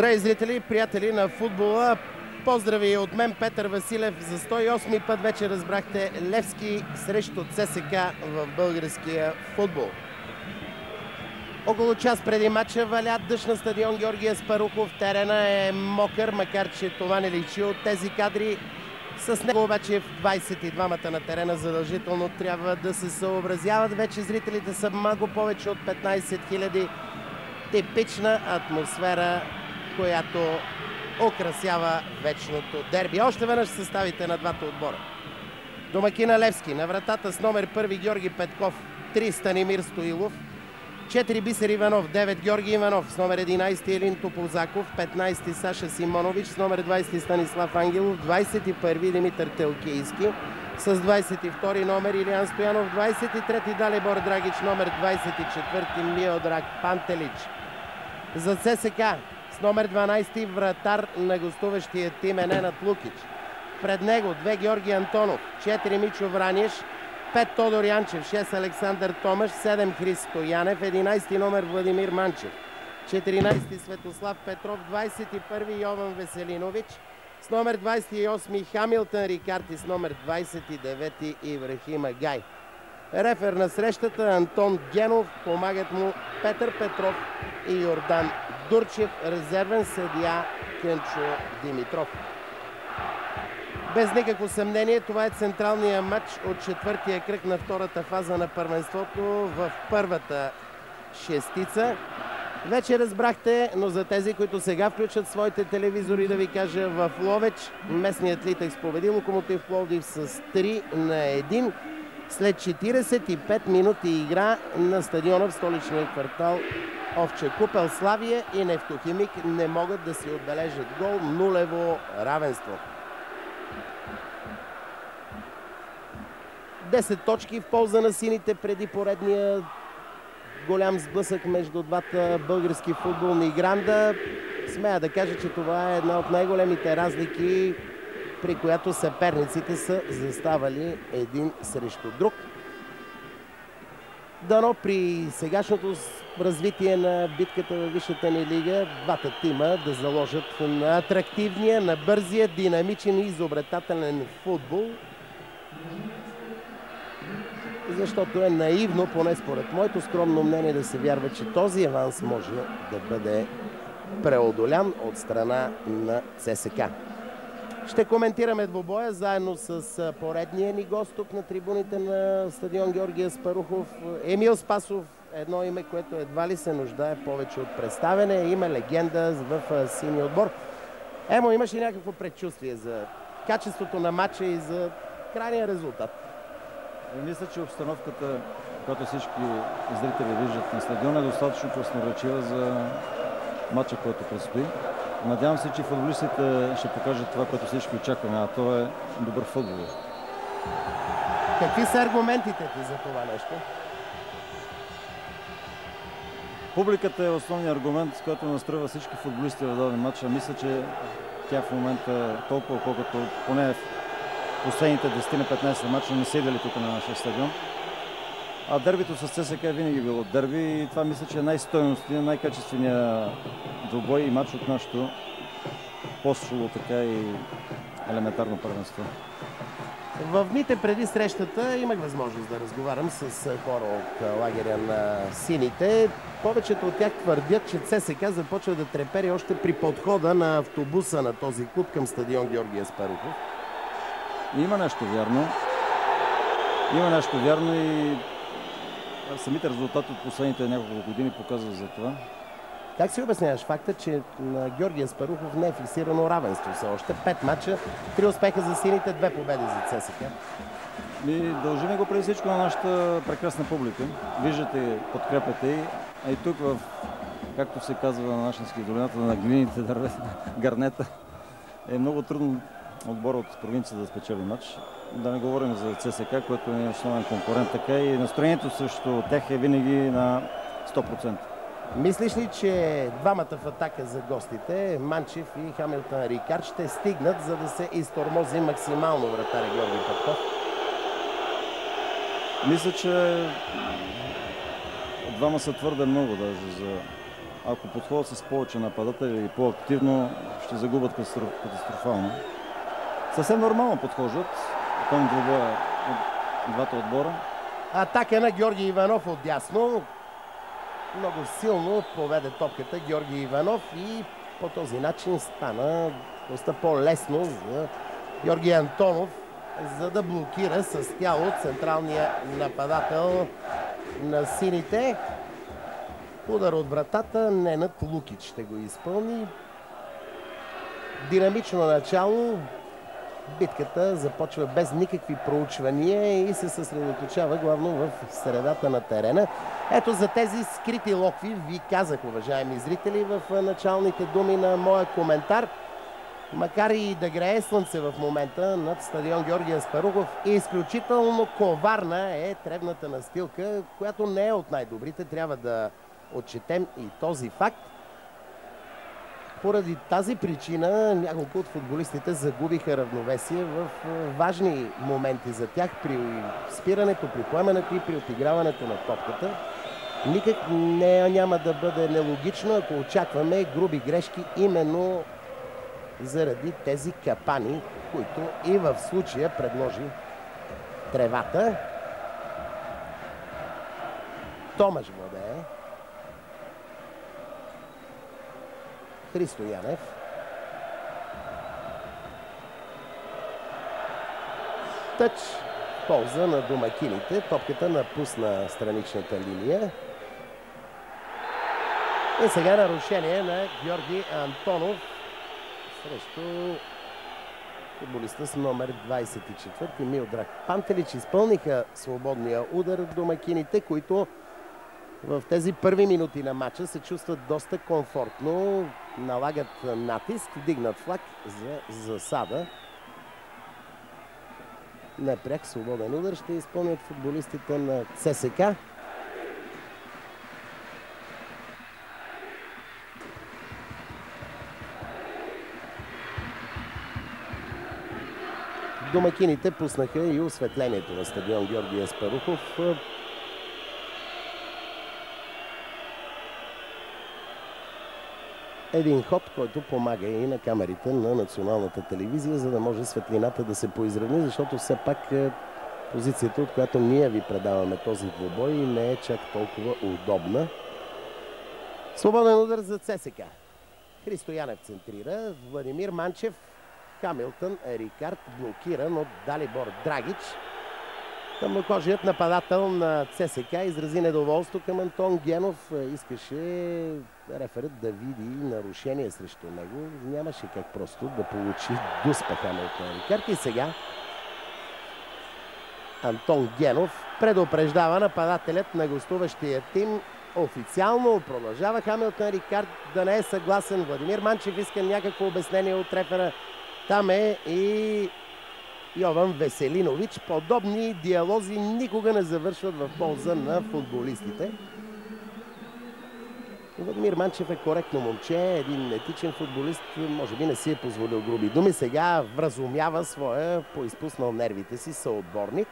Здравей, зрители, приятели на футбола! Поздрави от мен, Петър Василев. За 108 път вече разбрахте Левски срещу ЦСКА в българския футбол. Около час преди матча валя дъжд на стадион Георги Аспарухов. Терена е мокър, макар че това не личи от тези кадри. С него обаче в 22-мата на терена задължително трябва да се съобразяват. Вече зрителите са много повече от 15 000. Типична атмосфера, която украсява вечното дерби. Още веднъж съставите на двата отбора. Домакина Левски, на вратата с номер 1 Георги Петков, 3 Станимир Стоилов, 4 Бисер Иванов, 9 Георги Иванов, с номер 11 Елин Тоползаков, 15 Саша Симонович, с номер 20 Станислав Ангелов, 21 Димитър Телкийски, с 22 номер Илиян Стоянов, 23 Далибор Драгич, номер 24 Миодраг Пантелич. За ЦСКА с номер 12 вратар на гостуващия тим е Ненад Лукич. Пред него 2 Георги Антонов, 4 Мичо Враниш, 5 Тодор Янчев, 6 Александър Томаш, 7 Христо Янев, 11 номер Владимир Манчев, 14 Светослав Петров, 21 Йован Веселинович, с номер 28 Хамилтън Рикард и с номер 29 Ибрахим Агай. Рефер на срещата Антон Генов, помагат му Петър Петров и Йордан Дурчев, резервен съдия Кънчо Димитров. Без никакво съмнение, това е централният матч от четвъртия кръг на втората фаза на първенството в първата шестица. Вече разбрахте, но за тези, които сега включат своите телевизори, да ви кажа, в Ловеч местният Литекс победи Локомотив Пловдив с 3-1 след 45 минути игра на стадиона в столичния квартал Овча купел. Славия и Нефтохимик не могат да си отбележат гол, нулево равенство. 10 точки в полза на сините преди поредния голям сблъсък между двата български футболни гранда. Смея да кажа, че това е една от най-големите разлики, при която съперниците са заставали един срещу друг. Дано при сегашното развитие на битката във висшата ни лига двата тима да заложат на атрактивния, на бързия, динамичен и изобретателен футбол. Защото е наивно, поне според моето скромно мнение, да се вярва, че този аванс може да бъде преодолян от страна на ЦСКА. Ще коментираме двубоя заедно с поредния ни гост тук на трибуните на стадион Георги Аспарухов. Емил Спасов, едно име, което едва ли се нуждае повече от представяне. Има легенда в синия отбор. Емо, имаш ли някакво предчувствие за качеството на матча и за крайния резултат? Мисля, че обстановката, която всички зрители виждат на стадиона, е достатъчно красноречива за матча, който предстои. Надявам се, че футболистите ще покажат това, което всички очакваме, а то е добър футбол. Какви са аргументите ти за това нещо? Публиката е основният аргумент, с който настройва всички футболисти в даден матч. Мисля, че тя в момента е толкова, колкото поне в последните 10-15 мача не са идвали тук на нашия стадион. А дербито с ЦСКА е винаги било дерби и това мисля, че е най-стойностният, най-качественият двубой и матч от нашото по-шуло така и елементарно първенство. В дните преди срещата имах възможност да разговарям с хора от лагеря на сините. Повечето от тях твърдят, че ЦСКА започва да трепери още при подхода на автобуса на този клуб към стадион Георги Аспарухов. Има нещо вярно. Има нещо вярно и самите резултати от последните няколко години показват за това. Как си обясняваш факта, че на Георги Аспарухов не е фиксирано равенство все още? 5 мача, 3 успеха за сините, 2 победи за ЦСКА. Дължим го преди всичко на нашата прекрасна публика. Виждате подкрепата и, а и тук в, както се казва на нашински долината, на глините гарнета, е много трудно отбор от провинцията да спечели матч. Да не говорим за ЦСКА, който е основен конкурент, така и настроението срещу тях е винаги на 100%. Мислиш ли, че двамата в атака за гостите, Манчев и Хамилтън Рикард, ще стигнат, за да се изтормози максимално вратаря Георги Петков? Мисля, че двама са твърде много даже ако подходят с повече нападатели или по-активно, ще загубят катастрофално. Съвсем нормално подхождат към двубоя от двата отбора. Атака на Георги Иванов отдясно. Много силно поведе топката Георги Иванов и по този начин стана доста по-лесно за Георги Антонов, за да блокира с тяло централния нападател на сините. Удар от вратата, Ненад Лукич ще го изпълни. Динамично начало. Битката започва без никакви проучвания и се съсредоточава главно в средата на терена. Ето за тези скрити локви ви казах, уважаеми зрители, в началните думи на моя коментар. Макар и да грее слънце в момента над стадион Георги Аспарухов, изключително коварна е тревната настилка, която не е от най-добрите. Трябва да отчетем и този факт. Поради тази причина няколко от футболистите загубиха равновесие в важни моменти за тях при спирането, при поемането и при отиграването на топката. Никак няма да бъде нелогично, ако очакваме груби грешки именно заради тези капани, които и в случая предложи тревата. Томаш владее. Христо Янев. Тъч в полза на домакините. Топката напусна страничната линия. И сега нарушение на Георги Антонов срещу футболиста с номер 24 Милдраг Пантелич. Изпълниха свободния удар домакините, които в тези първи минути на матча се чувстват доста комфортно. Налагат натиск, вдигнат флаг за засада. Непряк свободен удар ще изпълнят футболистите на ЦСК. Домакините пуснаха и осветлението на стадион Георги Аспарухов. Един ход, който помага и на камерите на националната телевизия, за да може светлината да се поизравни, защото все пак позицията, от която ние ви предаваме този двубой, не е чак толкова удобна. Свободен удар за ЦСКА. Христо Янев центрира, Владимир Манчев, Хамилтън, Рикард блокиран от Далибор Драгич. Тъмнокожият нападател на ЦСКА изрази недоволство към Антон Генов. Искаше реферът да види нарушение срещу него. Нямаше как просто да получи дуспа Хамилтън Рикард. И сега Антон Генов предупреждава нападателят на гостуващия тим. Официално продължава Хамилтън Рикард да не е съгласен. Владимир Манчев иска някакво обяснение от рефера. Там е и Йован Веселинович. Подобни диалози никога не завършват в полза на футболистите. Владимир Манчев е коректно момче, един етичен футболист, може би не си е позволил груби думи. Сега вразумява своя поизпуснал нервите си съотборник.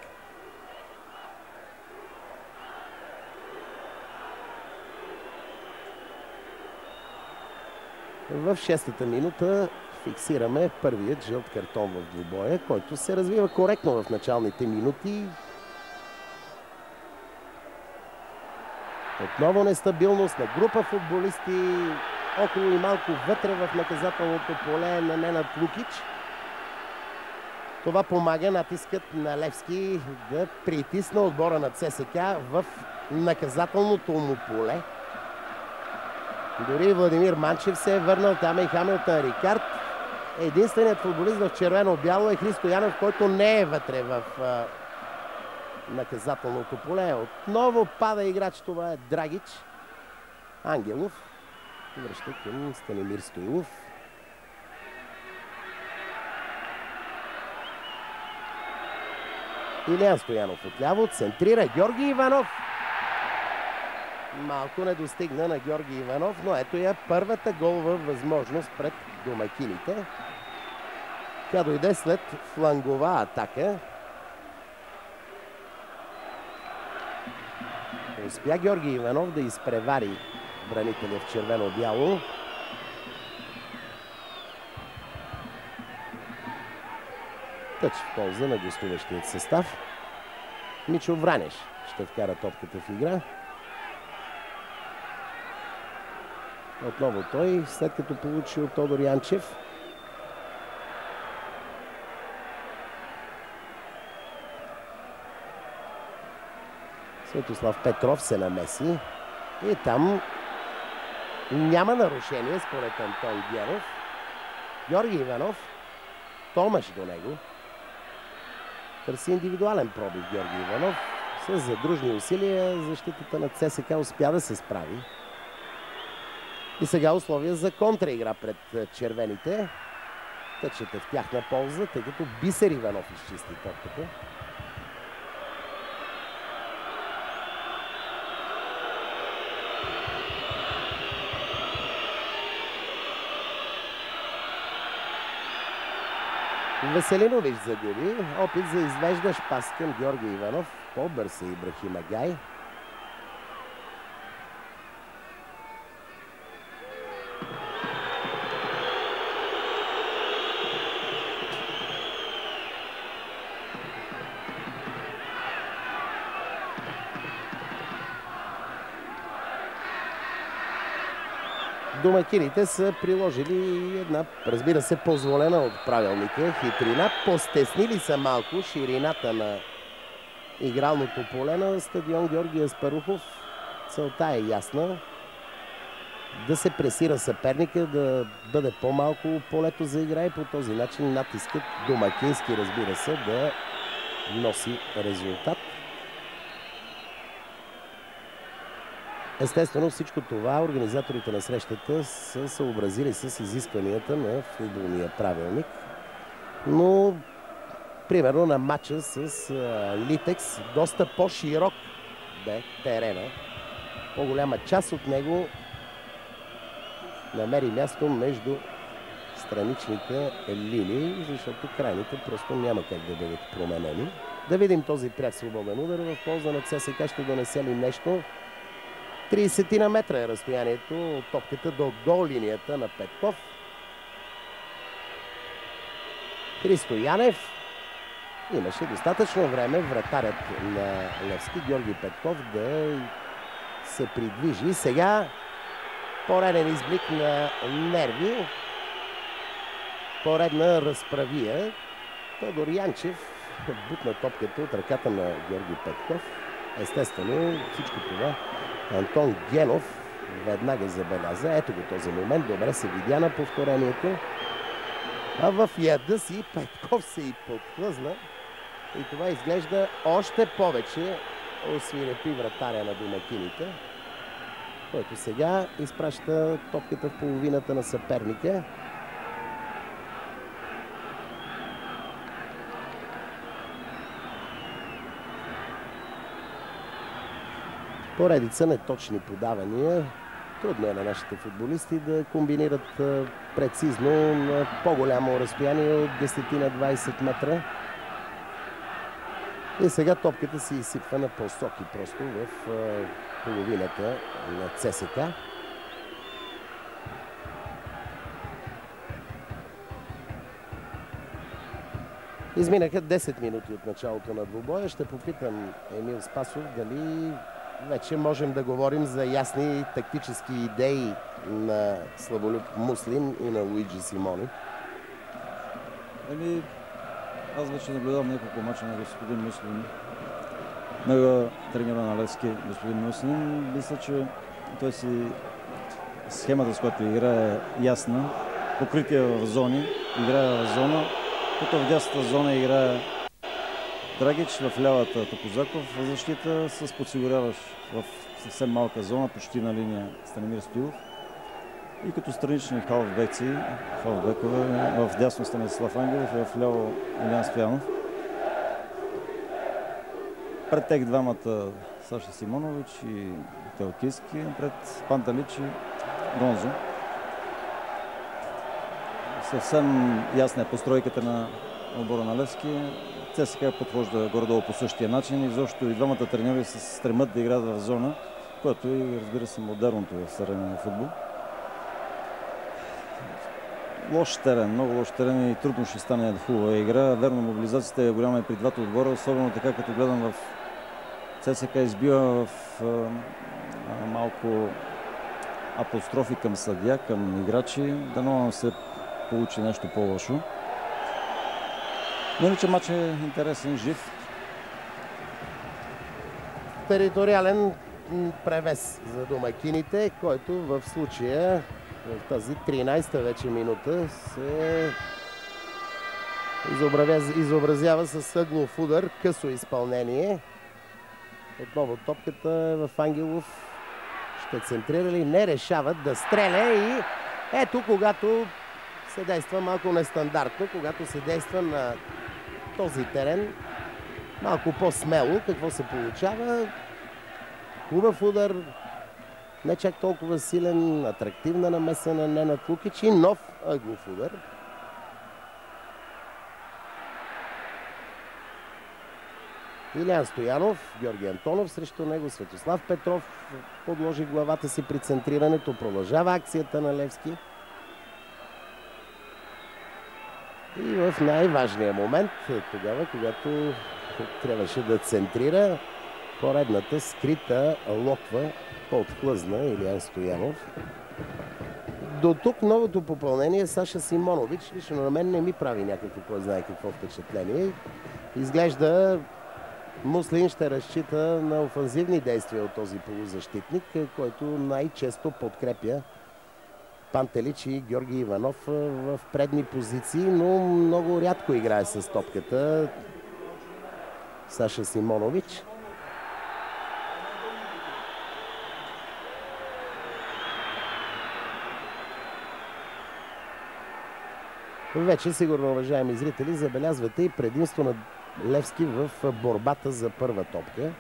В 6-та минута фиксираме първият жълт картон в двубоя, който се развива коректно в началните минути. Отново нестабилност на група футболисти около и малко вътре в наказателното поле на Ненад Лукич. Това помага натискът на Левски да притисне отбора на ЦСКА в наказателното му поле. Дори Владимир Манчев се е върнал, там е и Хамилтън Рикард. Единственият футболист в червено-бяло е Христо Янев, който не е вътре в наказателното поле. Отново пада играч, това е Драгич. Ангелов връща към Станимир Стоилов. Илиян Стоянов отляво, центрира Георги Иванов. Малко не достигна на Георги Иванов, но ето я първата голова възможност пред домакините. Тя дойде след флангова атака. Успя Георги Иванов да изпревари бранителя в червено-бяло. Тъч в полза на гостуващият състав. Мичо Вранеш ще вкара топката в игра. Отново той, след като получи от Тодор Янчев. Светослав Петров се намеси. И там няма нарушение според Антон Генов. Георги Иванов. Томаш до него. Търси индивидуален пробив Георги Иванов. С задружни усилия защитата на ЦСКА успя да се справи. И сега условия за контраигра пред червените. Тъчът е в тяхна полза, тъй като Бисер Иванов изчисти топката. Веселинович загуби. Опит за извеждащ пас към Георги Иванов. По-бърз е Ибрахим Агай. Домакините са приложили една, разбира се, позволена от правилника хитрина. Постеснили са малко ширината на игралното поле на стадион Георги Аспарухов. Целта е ясна. Да се пресира съперника, да бъде по-малко полето за игра и по този начин натискът домакински, разбира се, да носи резултат. Естествено, всичко това организаторите на срещата са съобразили с изискванията на футболния правилник. Но, примерно, на матча с Литекс, доста по-широк бе терена. По-голяма част от него намери място между страничните линии, защото крайните просто няма как да бъдат променени. Да видим този пряк свободен удар в полза на ЦСКА. Ще донесе ли нещо? 30 на метра е разстоянието от топката до гол линията на Петков. Христо Янев. Имаше достатъчно време вратарят на Левски, Георги Петков, да се придвижи. Сега пореден изблик на нерви. Поредна разправия. Тодор Янчев бутна топката от ръката на Георги Петков. Естествено, всичко това Антон Генов веднага забеляза. Ето го този момент. Добре се видя на повторението. А в яда си Петков се и подхлъзна. И това изглежда още повече освирепи вратаря на домакините, който сега изпраща топката в половината на съперника. Поредица неточни подавания. Трудно е на нашите футболисти да комбинират прецизно на по-голямо разстояние от 10 на 20 метра. И сега топката се изсипва на посоки просто в половината на ЦСКА. Изминаха 10 минути от началото на двубоя. Ще попитам Емил Спасов дали вече можем да говорим за ясни тактически идеи на Славолюб Муслим и на Луиджи Симони. Аз вече наблюдавам няколко мача на господин Муслим, на тренера на Левски, господин Муслим. Мисля, че той си схемата, с която играе, е ясна. Покритие в зони, играе в зона. Тук в дясната зона играе Драгич, в лявата Топозаков в защита с подсигуряващ в съвсем малка зона, почти на линия Станимир Стоилов. И като странични халфбекове, в дясно Станислав Ангелов и в ляво Илян Стоянов. Пред тях двамата Саша Симонович и Телкиски, пред Панталич и Гонзо. Съвсем ясна е постройката на отбора на Левски. ЦСКА подхожда горе-долу по същия начин и защото и двамата треньори се стремат да играят в зона което е, разбира се, модерното в съвременния футбол. Лош терен, много лош терен и трудно ще стане хубава игра. Верно, мобилизацията е голяма и при двата отбора, особено така, като гледам в ЦСКА избива в малко апострофи към съдия, към играчи. Дано се получи нещо по-лошо. Но иначе матч е интересен, жив. Териториален превес за домакините, който в случая в тази 13-та вече минута се изобразява с ъглов удар, късо изпълнение. Отново топката е в Ангелов. Ще центрира ли? Не, решават да стреля и ето, когато се действа малко нестандартно, когато се действа на този терен малко по-смело, какво се получава? Хубав удар, не чак толкова силен, атрактивна намеса на Ненад Лукич и нов ъглов удар. Илиян Стоянов, Георги Антонов срещу него, Светослав Петров подложи главата си при центрирането, продължава акцията на Левски. И в най-важния момент, тогава, когато трябваше да центрира, поредната скрита локва подхлъзна Илиян Стоянов. До тук новото попълнение Саша Симонович лично на мен не ми прави някакво кой знае какво впечатление. Изглежда Муслин ще разчита на офанзивни действия от този полузащитник, който най-често подкрепя Пантелич и Георги Иванов в предни позиции, но много рядко играе с топката Саша Симонович. Вече сигурно, уважаеми зрители, забелязвате и предимство на Левски в борбата за първа топка.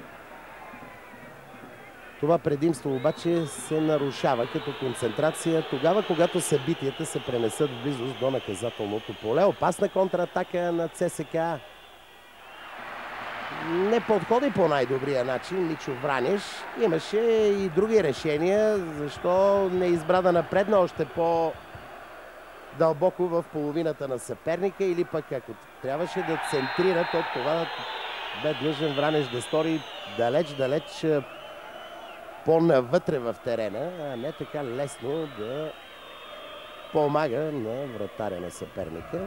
Това предимство обаче се нарушава като концентрация тогава, когато събитията се пренесат в близост до наказателното поле. Опасна контратака на ЦСКА. Не подходи по най-добрия начин Мичо Вранеш. Имаше и други решения. Защо не избра да напредна още по-дълбоко в половината на съперника, или пък ако трябваше да центрира, то това бе длъжен Вранеш да стори далеч по-навътре в терена, а не така лесно да помага на вратаря на съперника.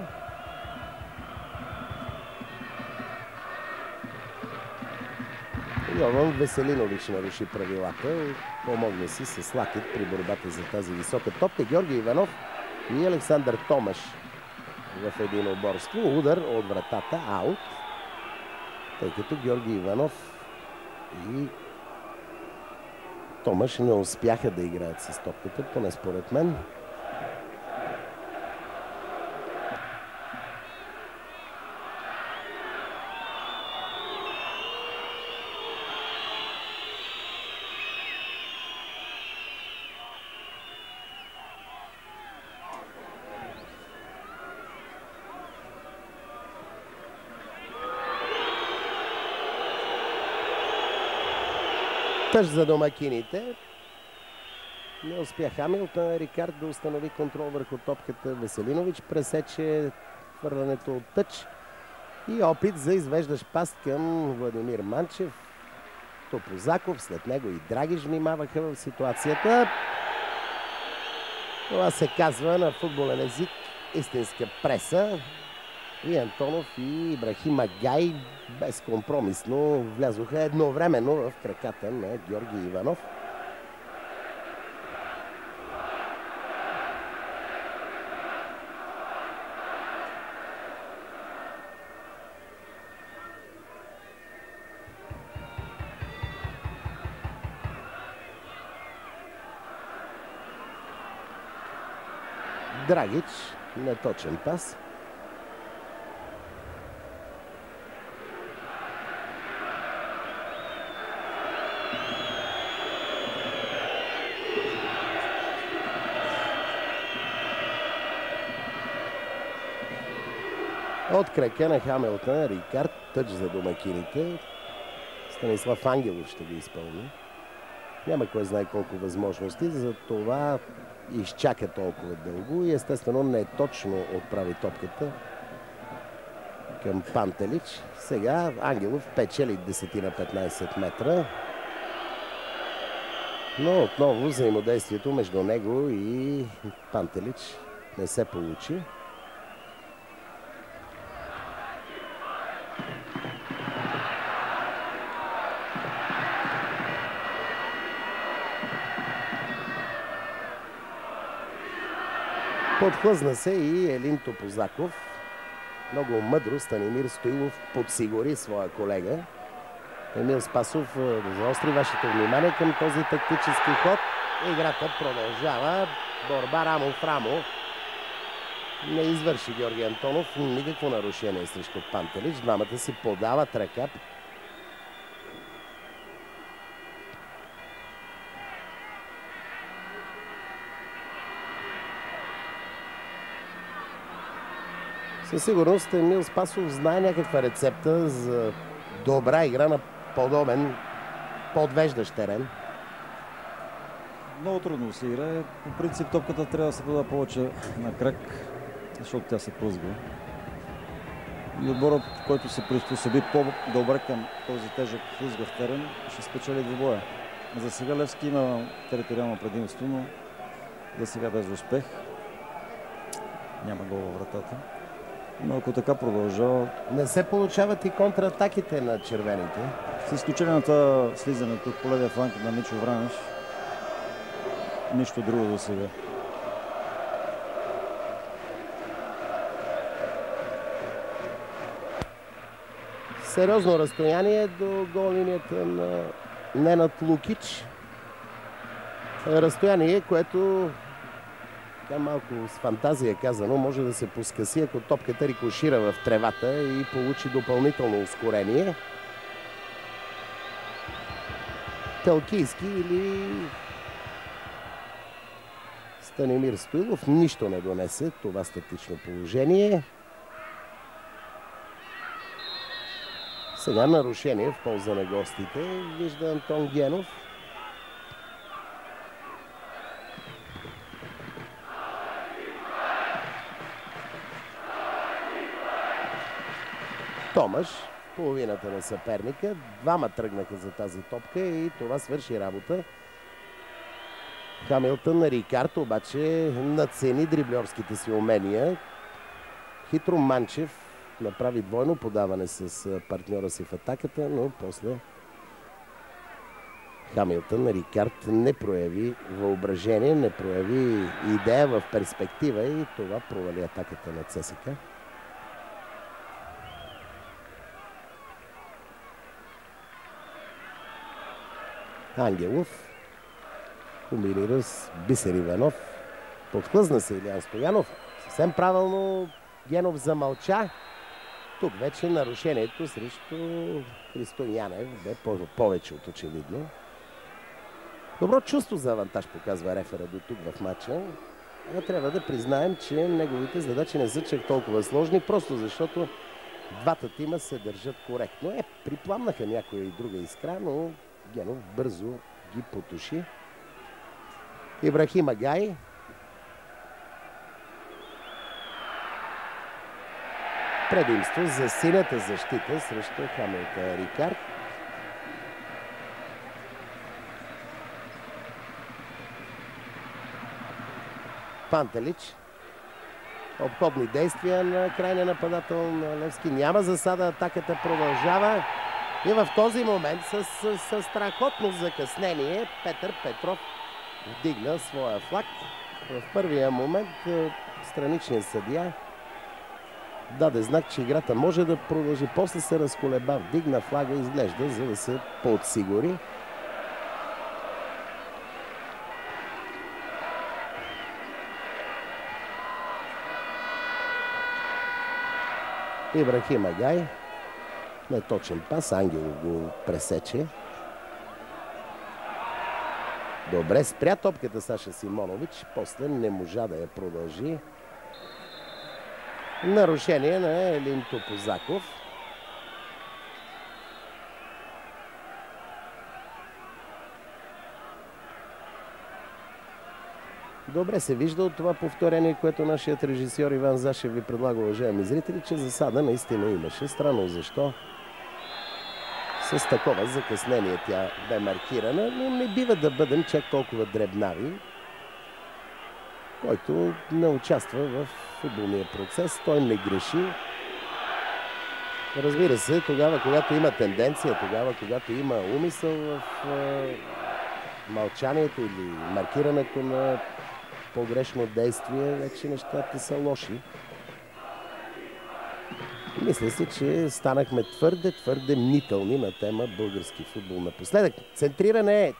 Йован Веселинович наруши правилата. Помогна си с лакет при борбата за тази висока топка. Георги Иванов и Александър Томаш в единоборство. Удар от вратата, аут. Тъй като Георги Иванов и Томаш не успяха да играят с топката, поне според мен. Тъж за домакините. Не успя Хамилтън. Рикард да установи контрол върху топката. Веселинович пресече хвърлянето от тъч. И опит за извеждащ пас към Владимир Манчев. Топозаков, след него и Драгиш внимаваха в ситуацията. Това се казва на футболен език истинска преса. И Антонов и Ибрахим Агай безкомпромисно влязоха едновременно в краката на Георги Иванов. Драгич, неточен пас. От крака на Хамилтън, Рикард, тъч за домакините. Станислав Ангелов ще го изпълни. Няма кой знае колко възможности, за това изчака толкова дълго и естествено не точно отправи топката към Пантелич. Сега Ангелов печели 10 на 15 метра. Но отново взаимодействието между него и Пантелич не се получи. Подхлъзна се и Елин Топозаков. Много мъдро Станимир Стоилов подсигури своя колега. Емил Спасов заостри вашето внимание към този тактически ход. Играта продължава. Борба рамо в рамо. Не извърши Георги Антонов никакво нарушение срещу Пантелич. Двамата си подават ръка. Със сигурност Емил Спасов знае някаква рецепта за добра игра на подобен подвеждащ терен. Много трудно се играе. По принцип топката трябва да се пода повече на крак, защото тя се плъзга. И отборът, който се приспособи по-добре към този тежък плъзгав терен, ще спечели двубоя. За сега Левски има териториално предимство, но за сега без успех. Няма гол във вратата. Но ако така продължава... Не се получават и контратаките на червените. С изключение на това слизането по левия фланг на Мичо Вранеш, нищо друго за сега. Сериозно разстояние до гол линията на Ненад Лукич. Разстояние, което малко с фантазия казано, може да се поскъси, ако топката рикошира в тревата и получи допълнително ускорение. Телкийски или Станимир Стоилов нищо не донесе това статично положение. Сега нарушение в полза на гостите. Вижда Антон Генов. Томаш, половината на съперника. Двама тръгнаха за тази топка и това свърши работа. Хамилтън Рикард обаче надцени дрибльорските си умения. Хитро Манчев направи двойно подаване с партньора си в атаката, но после Хамилтън Рикард не прояви въображение, не прояви идея в перспектива и това провали атаката на ЦСКА. Ангелов комбинира с Бисер Иванов. Подхлъзна се Илиян Стоянов. Съвсем правилно Генов замълча. Тук вече нарушението срещу Христо Янев бе повече от очевидно. Добро чувство за авантаж показва рефера до тук в матча. Но трябва да признаем, че неговите задачи не са чак толкова сложни, просто защото двата тима се държат коректно. Припламнаха някоя и друга искра, но Генов бързо ги потуши. Ибрахим Агай. Предимство за синята защита срещу Хамилтън Рикард. Пантелич. Обходни действия на крайния нападател на Левски. Няма засада, атаката продължава. И в този момент с страхотно закъснение Петър Петров вдигна своя флаг. В първия момент страничният съдия даде знак, че играта може да продължи. После се разколеба, вдигна флага, изглежда, за да се подсигури. Ибрахим Агай. Неточен пас. Ангелов го пресече. Добре спря топката Саша Симонович. После не можа да я продължи. Нарушение на Елин Топозаков. Добре се вижда от това повторение, което нашият режисьор Иван Зашев ви предлага, уважаеми зрители, че засада наистина имаше. Странно защо с такова закъснение тя бе маркирана, но не бива да бъдем чак толкова дребнави. Който не участва в футболния процес, той не греши. Разбира се, тогава, когато има тенденция, тогава, когато има умисъл в мълчанието или маркирането на погрешно действие, вече нещата са лоши. Мисля си, че станахме твърде мнителни на тема български футбол напоследък. Центриране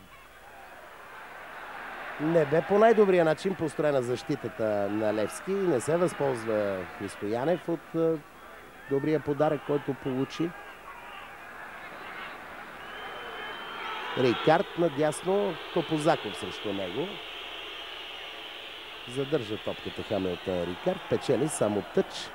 не бе по най-добрия начин построена защитата на Левски. Не се възползва Христо Янев от добрия подарък, който получи. Рикард надясно, Топозаков срещу него. Задържа топката Хамилтън Рикард, печели само тъч.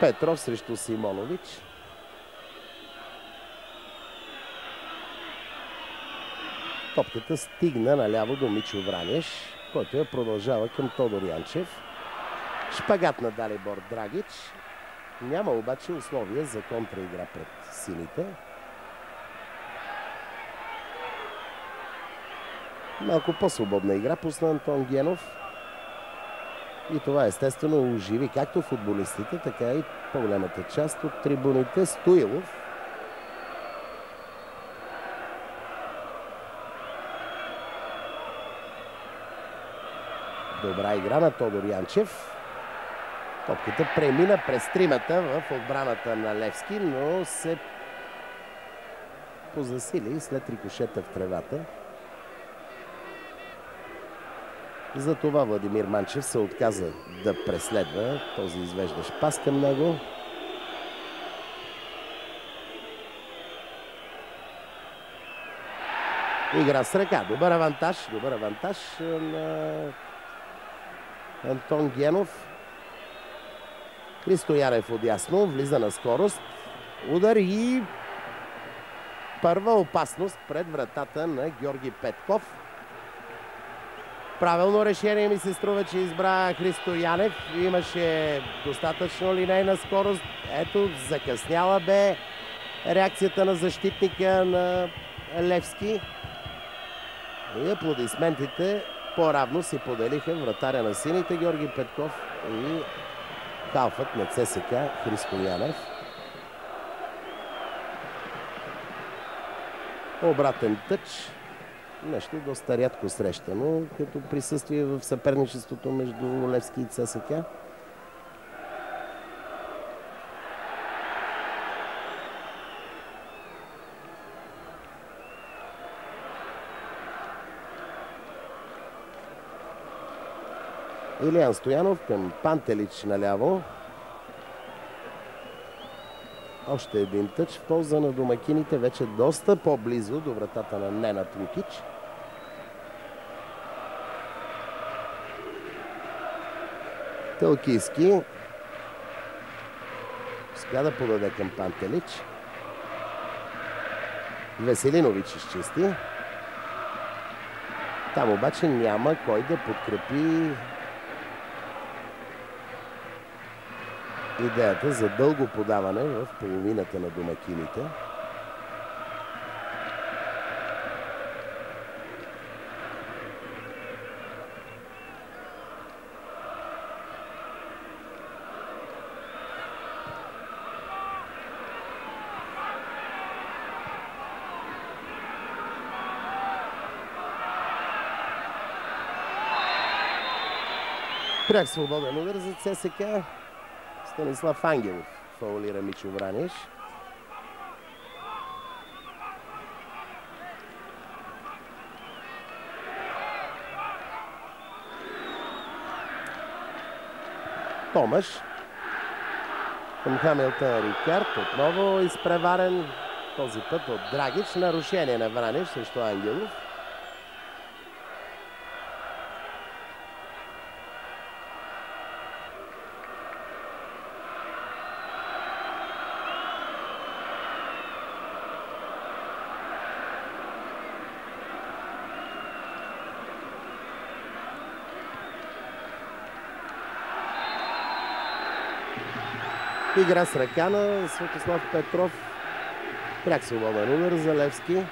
Петров срещу Симонович. Топката стигна наляво до Мичо Вранеш, който я продължава към Тодор Янчев. Шпагат на Далибор Драгич. Няма обаче условия за контраигра пред сините. Малко по-свободна игра пусна Антон Генов. И това естествено оживи както футболистите, така и по-голямата част от трибуните. Стоилов. Добра игра на Тодор Янчев. Топката премина през тримата в отбраната на Левски, но се позасили след рикошета в тревата. Затова Владимир Манчев се отказа да преследва този извеждащ пас към него. Игра с ръка. Добър авантаж на Антон Генов. Христо Янев отясно, влиза на скорост. Удар и първа опасност пред вратата на Георги Петков. Правилно решение ми се струва, че избра Христо Янев. Имаше достатъчно линейна скорост. Ето, закъсняла бе реакцията на защитника на Левски. И аплодисментите по-равно си поделиха вратаря на сините Георги Петков и халфът на ЦСК Христо Янев. Обратен тъч. Нещо доста рядко срещано, като присъствие в съперничеството между Левски и ЦСК. Илиян Стоянов към Пантелич наляво. Още един тъч в полза на домакините, вече доста по-близо до вратата на Ненад Лукич. Телкийски успя да подаде към Пантелич. Веселинович изчисти. Там обаче няма кой да подкрепи идеята за дълго подаване в половината на домакините. Пряк свободен удар за ЦСК. Станислав Ангелов фаулира Мичо Вранеш. Томаш към Хамилтън Рикард. Отново изпреварен този път от Драгич. Нарушение на Вранеш срещу Ангелов. Игра с ръка на Светослав Петров. Пряк свободен удар за Левски.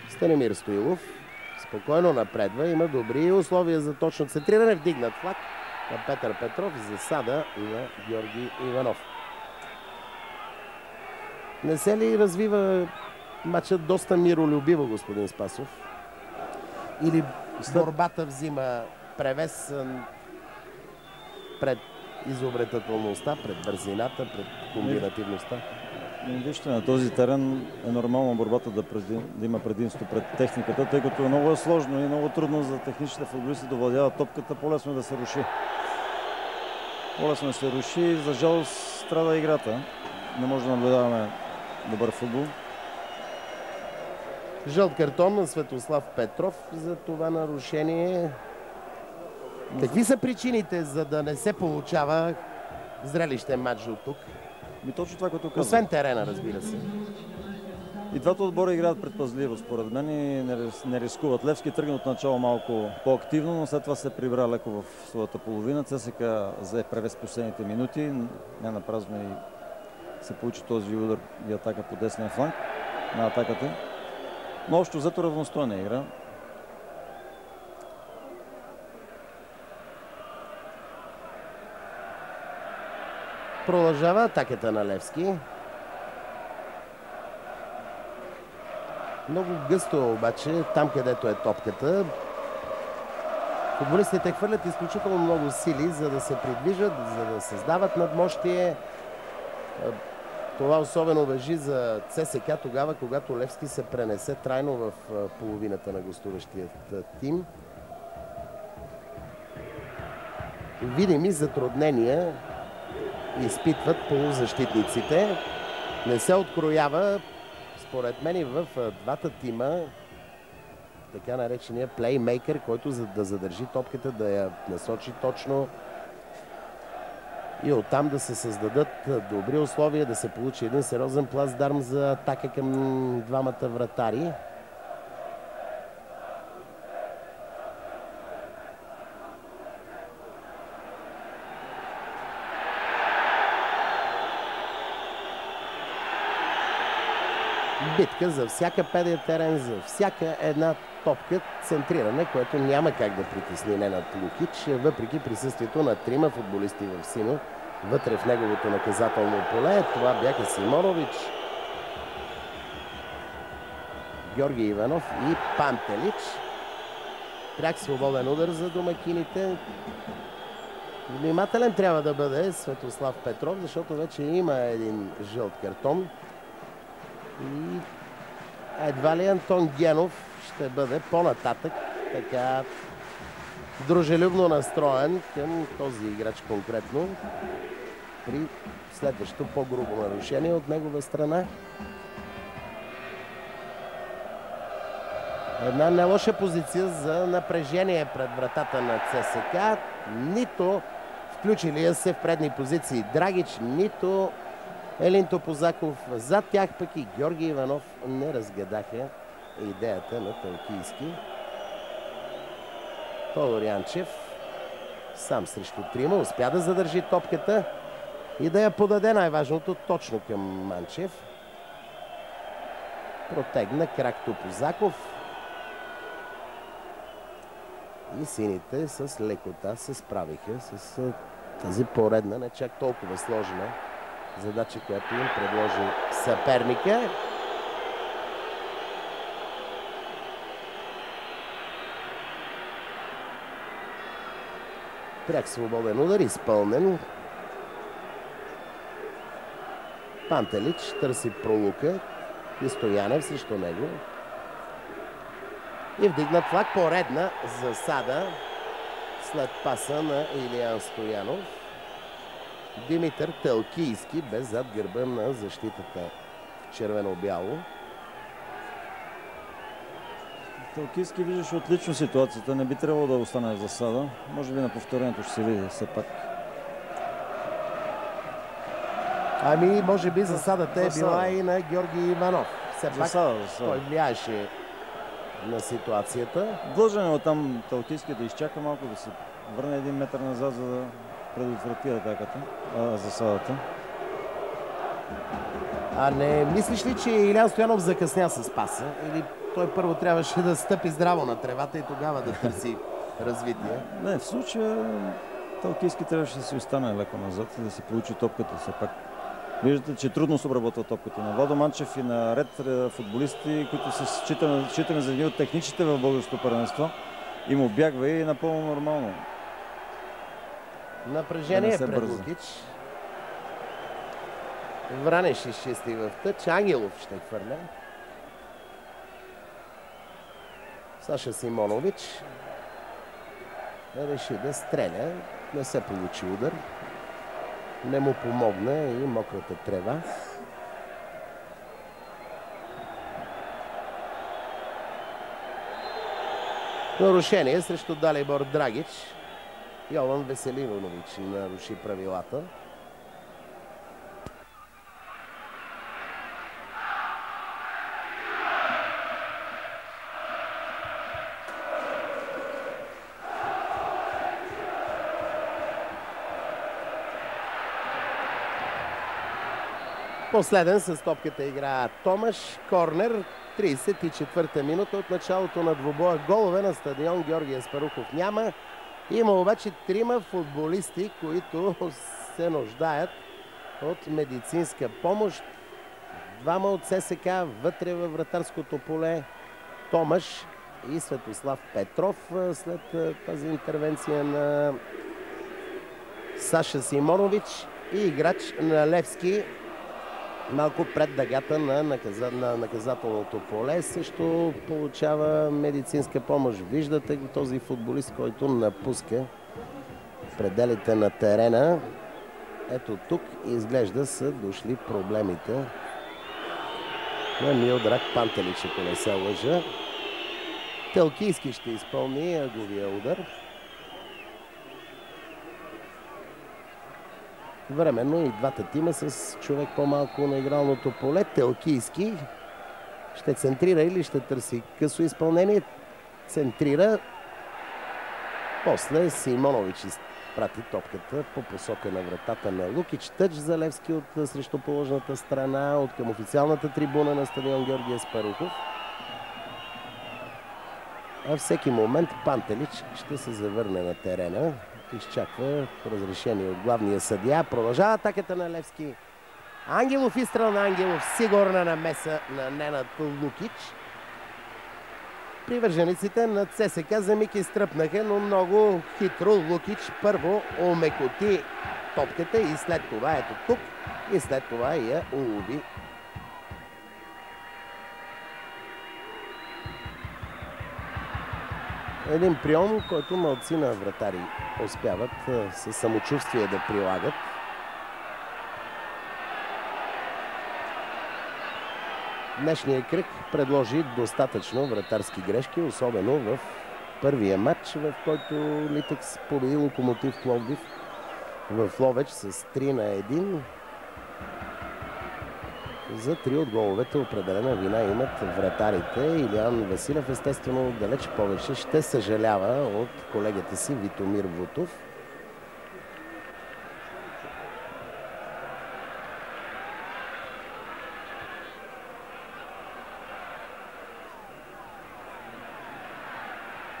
Станимир Стоилов спокойно напредва. Има добри условия за точно центриране. Вдигнат флаг на Петър Петров. Засада на Георги Иванов. Не се ли развива матчът доста миролюбиво, господин Спасов? Или борбата взима превес пред изобретателността, пред бързината, пред комбинативността? Вижте, на този терен е нормално борбата да има предимство пред техниката, тъй като много е сложно и много трудно за техничните футболисти да владяват топката, по-лесно е да се руши. По-лесно се руши и за жалост страда играта. Не може да наблюдаваме добър футбол. Жълт картон на Светослав Петров за това нарушение. Какви са причините, за да не се получава зрелищен матч от тук? Точно това, което казвам. Освен терена, разбира се. И двата отбора играят предпазливо, според мен, и не рискуват. Левски тръгна от начало малко по-активно, но след това се прибра леко в своята половина. ЦСК взе превес последните минути. Не напразно и се получи този удар и атака по десния фланг на атаката. Но общо взето равностойна игра. Продължава атаката на Левски. Много гъсто обаче, там където е топката. Футболистите хвърлят изключително много сили, за да се придвижат, за да създават надмощие. Това особено важи за ЦСКА тогава, когато Левски се пренесе трайно в половината на гостуващият тим. Видими затруднения изпитват полузащитниците. Не се откроява, според мен, и в двата тима така наречения плеймейкър, който да задържи топката, да я насочи точно и оттам да се създадат добри условия, да се получи един сериозен плацдарм за атака към двамата вратари. Битка за всяка педия терен, за всяка една топка, центриране, което няма как да притесни Ненад Лукич, въпреки присъствието на трима футболисти в сино вътре в неговото наказателно поле. Това бяха Симонович, Георги Иванов и Пантелич. Пряк свободен удар за домакините. Внимателен трябва да бъде Светослав Петров, защото вече има един жълт картон. И едва ли Антон Генов ще бъде по-нататък така дружелюбно настроен към този играч конкретно при следващото по-грубо нарушение от негова страна. Една не лоша позиция за напрежение пред вратата на ЦСКА. Нито включилия се в предни позиции Драгич, нито Елин Топозаков. Зад тях пък и Георги Иванов не разгадаха идеята на Талкийски. Тодор Янчев сам срещу трима успя да задържи топката и да я подаде, най-важното, точно към Манчев. Протегна крак Топозаков. И сините с лекота се справиха с тази поредна, не чак толкова сложна задача, която им предложи съперника. Пряк свободен удар, изпълнен. Пантелич търси пролука и Стоянев срещу него. И вдигнат флаг, поредна засада след паса на Илиян Стоянов. Димитър Талкийски без зад гърба на защитата червено-бяло. Талкийски виждаше отлично ситуацията. Не би трябвало да остане в засада. Може би на повторението ще се види все пак. Ами, може би засадата е била и на Георги Иванов. Все пак той влияеше на ситуацията. Длъжен е оттам Талкийски да изчака малко, да се върне един метър назад, за да предотврати атаката, засадата. А не мислиш ли, че Илян Стоянов закъсня с паса? Или той първо трябваше да стъпи здраво на тревата и тогава да търси развитие? Не, в случая Талкийски трябваше да си остане леко назад и да си получи топката все пак. Виждате, че трудно се обработва топката на Владо Манчев и на ред футболисти, които се считаме за едни от техничните в българското първенство. И му бягва и напълно нормално. Напрежение пред Лукич. Вранеш изчисти в тъч. Ангелов ще хвърля. Саша Симонович реши да стреля. Не се получи удар. Не му помогна и мократа трева. Нарушение срещу Далибор Драгич. Йован Веселинович наруши правилата. Последен с топката игра Томаш. Корнер. 34-та минута от началото на двубоя. Голове на стадион Георги Аспарухов няма. Има обаче трима футболисти, които се нуждаят от медицинска помощ. Двама от ССК вътре във вратарското поле. Томаш и Светослав Петров след тази интервенция на Саша Симонович и играч на Левски малко пред дъгата на наказателното поле. Също получава медицинска помощ. Виждате този футболист, който напуска пределите на терена. Ето тук изглежда са дошли проблемите на Милдраг Пантелич, ако не се лъжа. Телкийски ще изпълни ъговия удар. Временно и двата тима с човек по-малко на игралното поле. Телкийски ще центрира или ще търси късо изпълнение. Центрира. После Симонович прати топката по посока на вратата на Лукич. Тъч за Левски от срещу положената страна, от към официалната трибуна на стадион Георги Аспарухов. А всеки момент Пантелич ще се завърне на терена. Изчаква разрешение от главния съдия. Продължава атаката на Левски. Ангелов, изстрел на Ангелов. Сигурна намеса на Ненад Лукич. Привържениците на ЦСКА за миг изтръпнаха, но много хитро Лукич първо омекоти топката и след това, ето тук, и след това я улови. Един прием, който малцина вратари успяват със самочувствие да прилагат. Днешният кръг предложи достатъчно вратарски грешки, особено в първия матч, в който Литекс победи Локомотив Пловдив в Ловеч с 3-1. За 3 от головете определена вина имат вратарите. Илиян Василев естествено далеч повече ще съжалява от колегата си Витомир Вутов.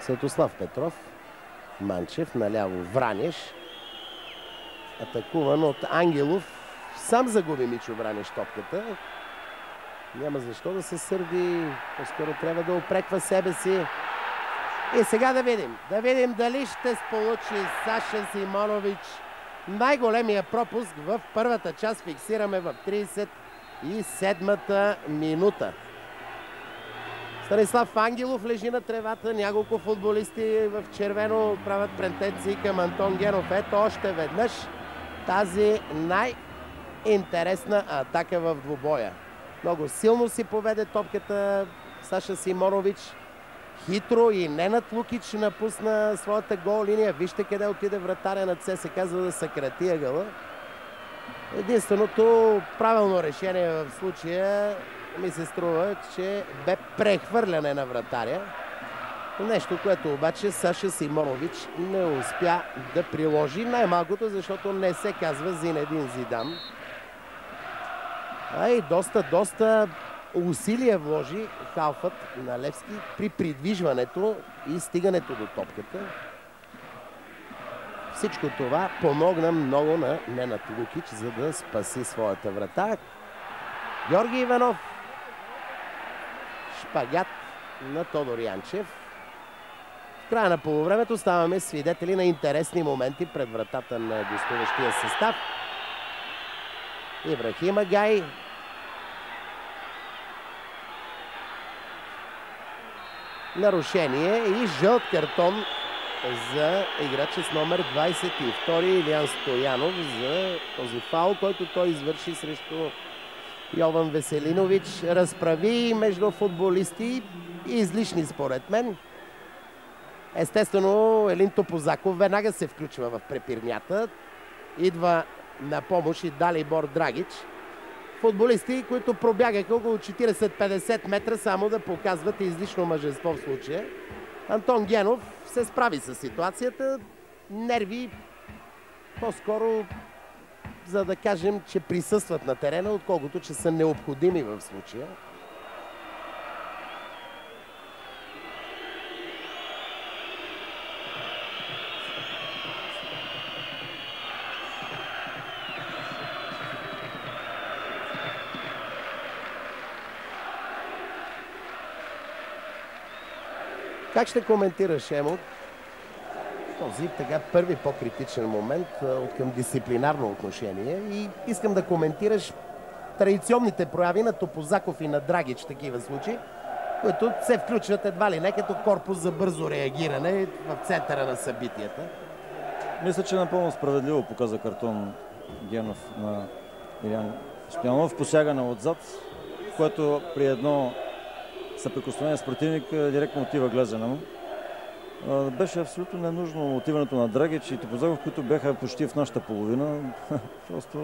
Светослав Петров. Манчев наляво Вранеш. Атакуван от Ангелов. Сам загуби Мичо Вранеш топката. Няма защо да се сърди. По-скоро трябва да опреква себе си. И сега да видим дали ще сполучи Саша Симонович. Най-големия пропуск в първата част фиксираме в 37-та минута. Станислав Ангелов лежи на тревата. Няколко футболисти в червено правят претенции към Антон Генов. Ето още веднъж тази интересна атака в двубоя. Много силно си поведе топката Саша Симонович. Хитро и Ненад Лукич напусна своята гол линия. Вижте къде отиде вратаря на ЦСКА, за да съкрати ъгъла. Единственото правилно решение в случая ми се струва, че бе прехвърляне на вратаря. Нещо, което обаче Саша Симонович не успя да приложи, най-малкото, защото не се казва Зинедин Зидан. А и доста усилия вложи халфът на Левски при придвижването и стигането до топката. Всичко това помогна много на Ненад Лукич, за да спаси своята врата. Георги Иванов. Шпагат на Тодор Янчев. В края на полувремето ставаме свидетели на интересни моменти пред вратата на гостуващия състав. Ибрахим Агай. Нарушение и жълт картон за играча с номер 22 Илиян Стоянов за този фаул, който той извърши срещу Йован Веселинович. Разправи между футболисти излишни според мен. Естествено, Елин Топозаков веднага се включва в препирнята. Идва на помощ и Далибор Драгич. Футболисти, които пробягаха около 40-50 метра само да показват излишно мъжество в случая. Антон Генов се справи с ситуацията. Нерви по-скоро, за да кажем, че присъстват на терена, отколкото че са необходими в случая. Как ще коментираш, Емо, този така първи по-критичен момент от към дисциплинарно отношение? И искам да коментираш традиционните прояви на Топозаков и на Драгич в такива случаи, които се включват едва ли не като корпус за бързо реагиране в центъра на събитията. Мисля, че напълно справедливо показа картон Генов на Илиян Стоянов. Посягане отзад, което при едно съприкосновение с противник директно отива глезена му. Беше абсолютно ненужно отиването на Драгич и Топозаков, които бяха почти в нашата половина. Просто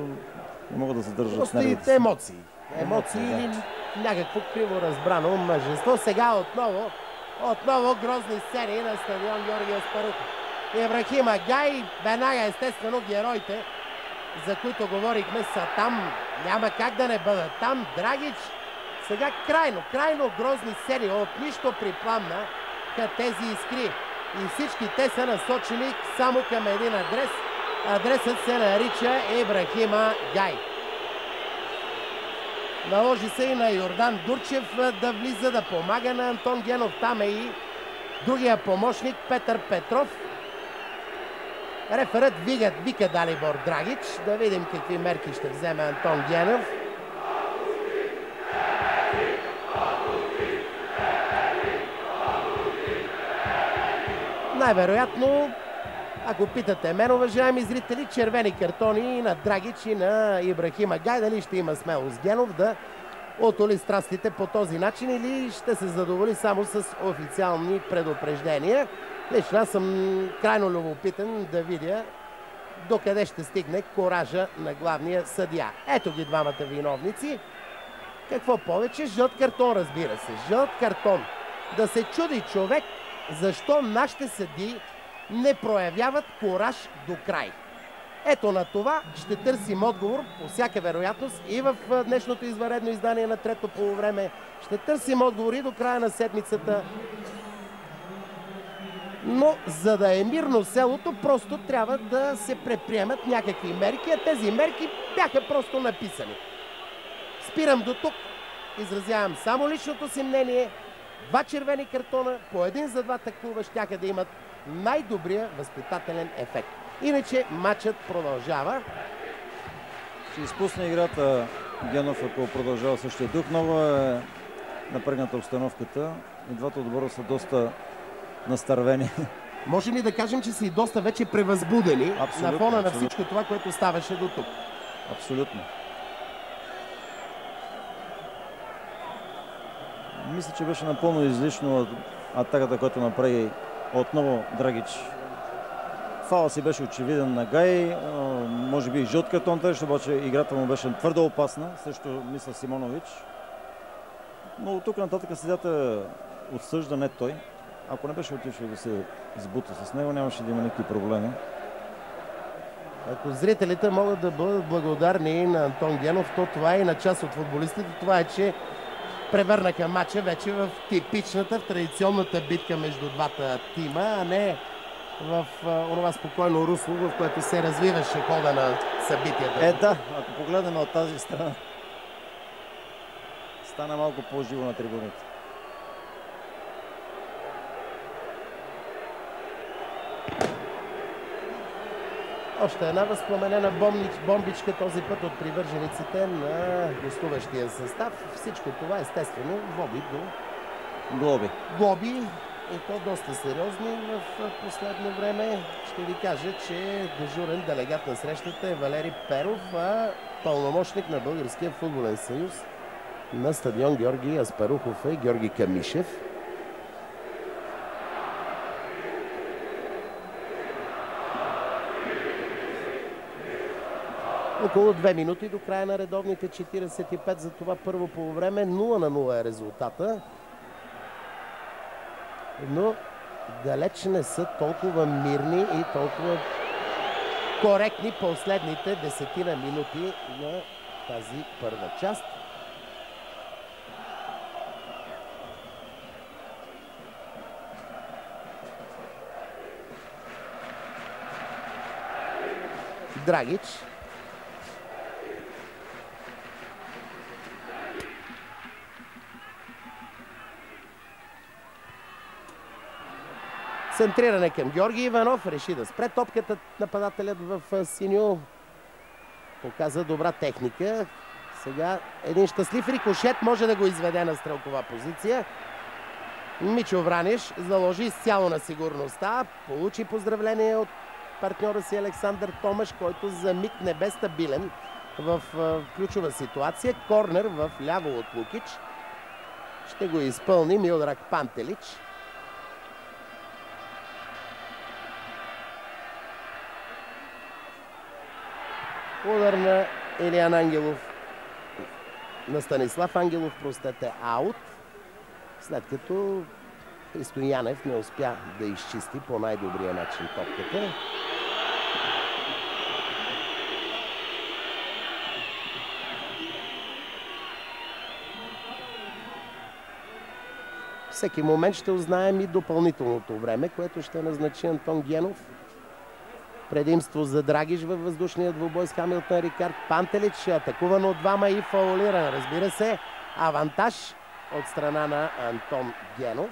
не могат да се държат просто с нервите. Просто емоции. Емоции или някакво криво разбрано мъжество. Сега отново грозни сцени на стадион Георги Аспарухов. Ибрахим Агай, веднага естествено героите, за които говорихме, са там. Няма как да не бъдат там. Драгич. Сега крайно грозни сцени. От нищо припламна тези искри. И всички те са насочени само към един адрес. Адресът се нарича Ибрахим Агай. Наложи се и на Йордан Дурчев да влиза, да помага на Антон Генов. Там е и другия помощник Петър Петров. Реферът вика Далибор Драгич. Да видим какви мерки ще вземе Антон Генов. Най-вероятно, ако питате мен, уважаеми зрители, червени картони на Драгич и на Ибрахим Агай. Дали ще има смелост Генов да отоли страстите по този начин или ще се задоволи само с официални предупреждения. Лично аз съм крайно любопитен да видя докъде ще стигне коража на главния съдия. Ето ги двамата виновници. Какво повече? Жълт картон, разбира се. Жълт картон. Да се чуди човек защо нашите съдии не проявяват кораж до край. Ето на това ще търсим отговор по всяка вероятност и в днешното извънредно издание на трето полувреме. Ще търсим отговори до края на седмицата. Но за да е мирно селото, просто трябва да се предприемат някакви мерки, а тези мерки бяха просто написани. Спирам до тук. Изразявам само личното си мнение. 2 червени картона, по един за двата клуба щяха да имат най-добрия възпитателен ефект. Иначе матчът продължава. Ще изпусне играта Генов, ако продължава същия дух. Много е напрегната обстановката и двата отбора са доста настървени. Можем ли да кажем, че са и доста вече превъзбудени на фона на всичко това, което ставаше до тук? Абсолютно. Мисля, че беше напълно излишно атаката, която направи отново Драгич. Фаула си беше очевиден на Гай. Може би и жълт картон трябваше, обаче играта му беше твърде опасна. Също мисля Симонович. Но от тук нататък съдията отсъжда, не той. ако не беше отишъл да се сбута с него, нямаше да има никакви проблеми. Ако зрителите могат да бъдат благодарни на Антон Генов, то това и на част от футболистите, това е, че превърнаха матча вече в типичната, в традиционната битка между двата тима, а не в онова спокойно русло, в което се развиваше хода на събитията. Да, ако погледнем от тази страна, стана малко по-живо на трибуните. Още една възпламенена бомбичка, този път от привържениците на гостуващия състав. Всичко това естествено води до глоби. И то доста сериозни в последно време. Ще ви кажа, че дежурен делегат на срещата е Валери Перов, а пълномощник на Българския футболен съюз на стадион Георги Аспарухов е Георги Камишев. Около 2 минути до края на редовните 45, за това първо полувреме 0-0 е резултата. Но далеч не са толкова мирни и толкова коректни последните 10 минути на тази първа част. Драгич. Центриране към Георги Иванов. Реши да спре топката нападателят в синьо. Показа добра техника. Сега един щастлив рикошет може да го изведе на стрелкова позиция. Мичо Враниш заложи изцяло на сигурността. Получи поздравление от партньора си Александър Томаш, който за миг не бе стабилен в ключова ситуация. Корнер в ляво от Лукич. Ще го изпълни Милдраг Пантелич. Удар на Илиян Ангелов. На Станислав Ангелов, простете, аут. След като Христо Янев не успя да изчисти по най-добрия начин топката. Всеки момент ще узнаем и допълнителното време, което ще назначи Антон Генов. Предимство за Драгиш във въздушния двубой с Хамилтън Рикард. Пантелич атакуван от двама и фаулиран. Разбира се, авантаж от страна на Антон Генов.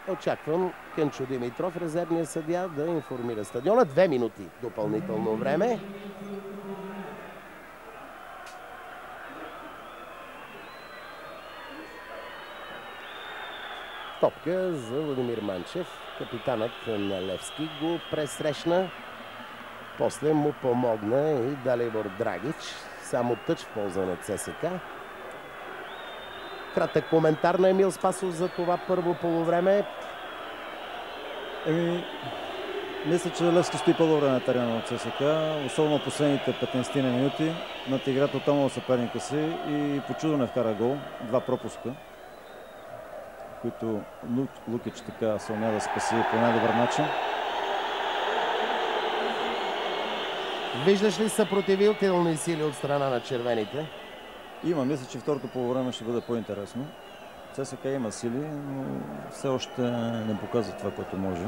Очаквам Кънчо Димитров, резервния съдия, да информира стадиона. 2 минути допълнително време. Топка за Владимир Манчев. Капитанът на Левски го пресрещна. После му помогна и Далибор Драгич. Само тъч в полза на ЦСК. Кратък коментар на Емил Спасов за това първо полувреме. Мисля, че Левски стои по-добре на терена от ЦСК, особено последните 15 минути. Надигра тотално съперника си и по чудо не вкара гол. 2 пропуска, които Лукич така се умя да спаси по най-добър начин. Виждаш ли съпротивителни сили от страна на червените? Има. Мисля, че второто полувреме ще бъде по-интересно. ЦСКА има сили, но все още не показва това, което може.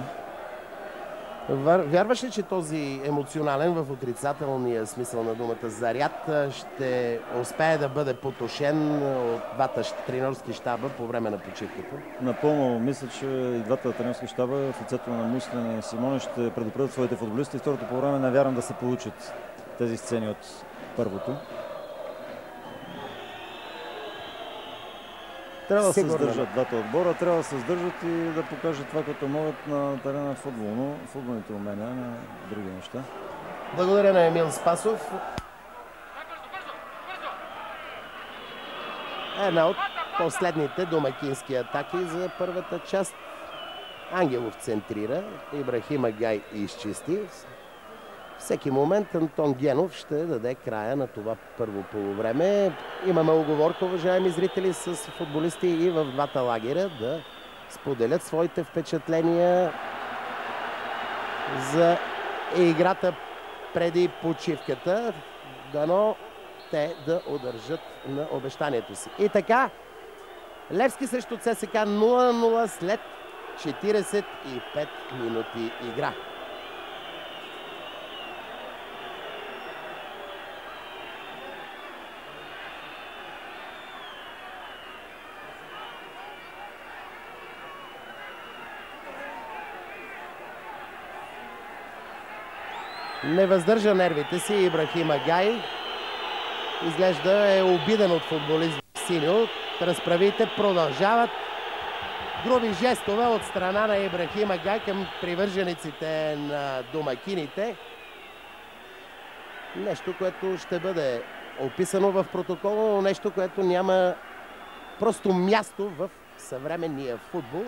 Вярваш ли, че този емоционален в отрицателния смисъл на думата заряд ще успее да бъде потушен от двата тренерски щаба по време на почивката? Напълно мисля, че и двата тренерски щаба в лицето на Муслен и Симоне ще предупредят своите футболисти. Второто по време не вярвам да се получат тези сцени от първото. Трябва да се сдържат двата отбора, трябва да се сдържат и да покажат това, което могат на терена футболно, футболните умения на други неща. Благодаря на Емил Спасов. Една от последните домакински атаки за първата част. Ангелов центрира, Ибрахим Агай изчисти. всеки момент Антон Генов ще даде края на това първо полувреме. Имаме уговорка, уважаеми зрители, с футболисти и в двата лагера да споделят своите впечатления за играта преди почивката. Дано те да удържат на обещанието си. И така, Левски срещу ЦСКА 0-0 след 45 минути игра. Не въздържа нервите си Ибрахим Агай. Изглежда е обиден от футболист синьо. Разправите продължават. Груби жестове от страна на Ибрахим Агай към привържениците на домакините. Нещо, което ще бъде описано в протокола, но нещо, което няма просто място в съвременния футбол.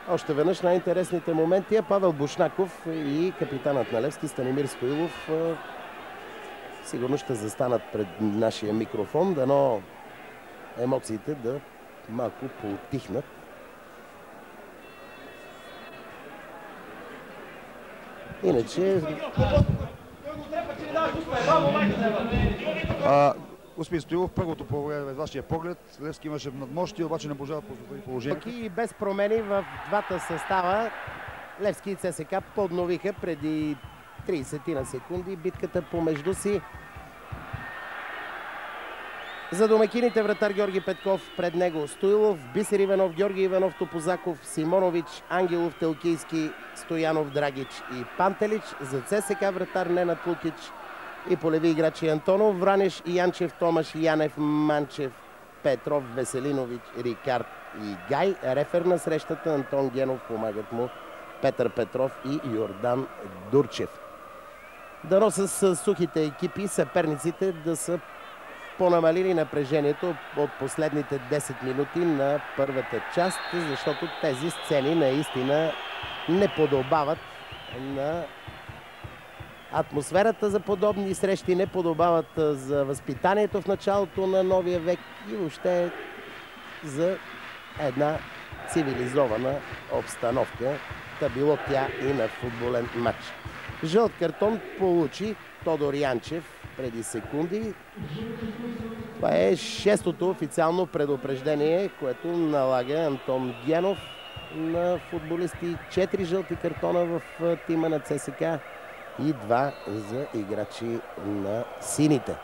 Още веднъж най-интересните моменти е Павел Бушнаков и капитанът на Левски Станимир Стоилов. Сигурно ще застанат пред нашия микрофон, дано емоциите да малко поутихнат. Иначе... Господин Стоилов, първото по време от вашия поглед, Левски имаше надмощие, обаче не можа да позволи положението. И без промени в двата състава Левски и ЦСКА подновиха преди 30 на секунди битката помежду си. За домакините вратар Георги Петков, пред него Стоилов, Бисер Иванов, Георги Иванов, Топозаков, Симонович, Ангелов, Телкийски, Стоянов, Драгич и Пантелич. За ЦСКА вратар Ненад Лукич и полеви играчи Антонов, Вранеш, Янчев, Томаш, Янев, Манчев, Петров, Веселинович, Рикард и Гай. Рефер на срещата Антон Генов, помагат му Петър Петров и Йордан Дурчев. Дано с сухите екипи съперниците да са понамалили напрежението от последните 10 минути на първата част, защото тези сцени наистина не подобават на атмосферата за подобни срещи, не подобават за възпитанието в началото на новия век и въобще за една цивилизована обстановка, та било тя и на футболен матч. Жълт картон получи Тодор Янчев преди секунди. Това е шестото официално предупреждение, което налага Антон Генов на футболисти. 4 жълти картона в тима на ЦСКА и 2 за играчи на сините.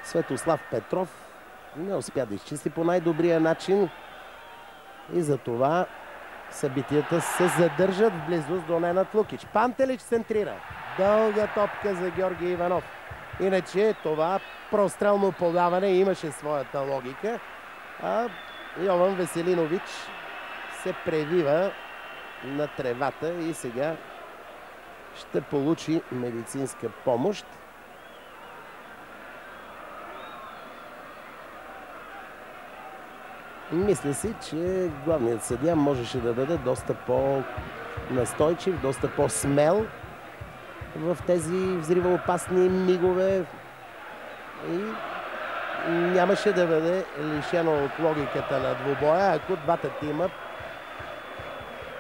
Светослав Петров не успя да изчисти по най-добрия начин и за това събитията се задържат в близост до Ненад Лукич. Пантелич центрира. Дълга топка за Георги Иванов. Иначе това прострелно подаване имаше своята логика. А Йован Веселинович се превива на тревата и сега ще получи медицинска помощ. Мисля си, че главният съдия можеше да бъде доста по-настойчив, доста по-смел в тези взривоопасни мигове и нямаше да бъде лишено от логиката на двубоя, ако двата тима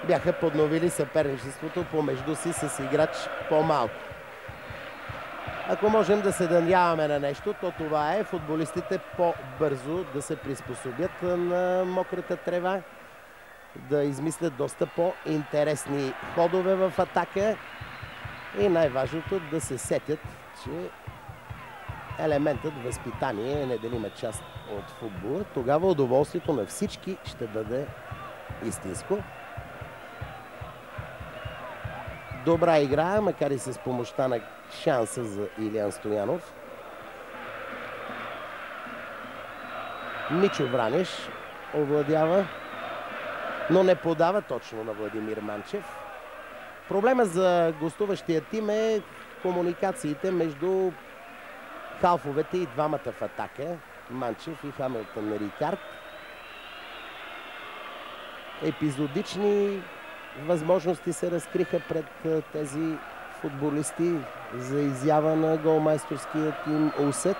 бяха подновили съперничеството помежду си с играч по-малко. Ако можем да се надяваме на нещо, то това е футболистите по-бързо да се приспособят на мократа трева, да измислят доста по-интересни ходове в атака и най-важното да се сетят, че елементът възпитание е неделима част от футбола. Тогава удоволствието на всички ще бъде истинско. Добра игра, макар и с помощта на шанса за Илиян Стоянов. Мичо Вранеш овладява, но не подава точно на Владимир Манчев. Проблема за гостуващия тим е комуникациите между халфовете и двамата в атака. Манчев и Хамилтън Рикард. Епизодични възможности се разкриха пред тези футболисти за изява на голмайсторския им усет,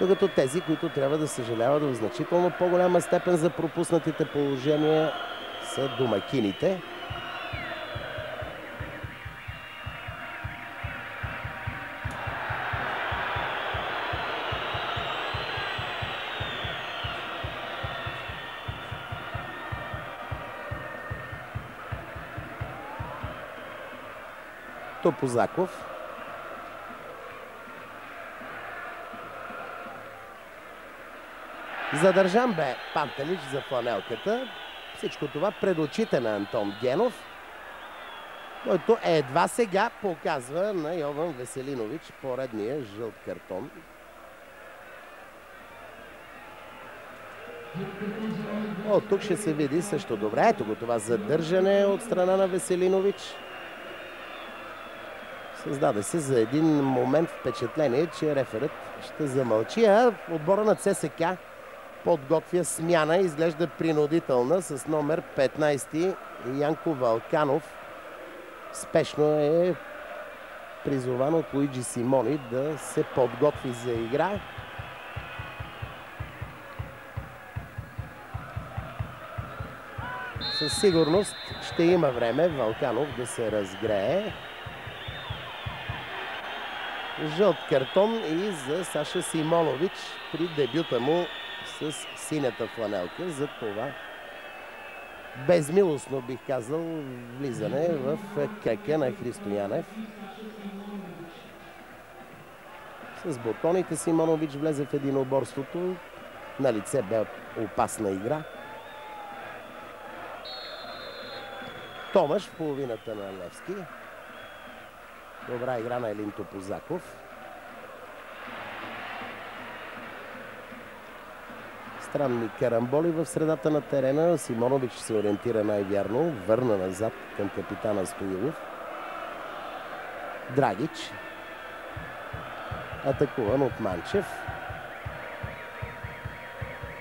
докато тези, които трябва да съжаляват в значително по-голяма степен за пропуснатите положения, са домакините. Топозаков. Задържан бе Пантелич за фланелката. Всичко това пред очите на Антон Генов, който едва сега показва на Йован Веселинович поредния жълт картон. Тук ще се види също добре. Ето го това задържане от страна на Веселинович. Създаде се за един момент впечатление, че реферът ще замълчи, а отбора на ЦСК подготвя смяна, изглежда принудителна, с номер 15 Янко Валканов. Спешно е призован от Луиджи Симони да се подготви за игра. Със сигурност ще има време Валканов да се разгрее. Жълт картон и за Саша Симонович при дебюта му с синята фланелка. За това безмилостно, бих казал, влизане в кръка на Христо Янев. С бутоните Симонович влезе в единоборството. На лице бе опасна игра. Томаш в половината на Левски. Добра игра на Елин Топозаков. Странни карамболи в средата на терена. Симонович се ориентира най-вярно. Върна назад към капитана Стоилов. Драгич. Атакуван от Манчев.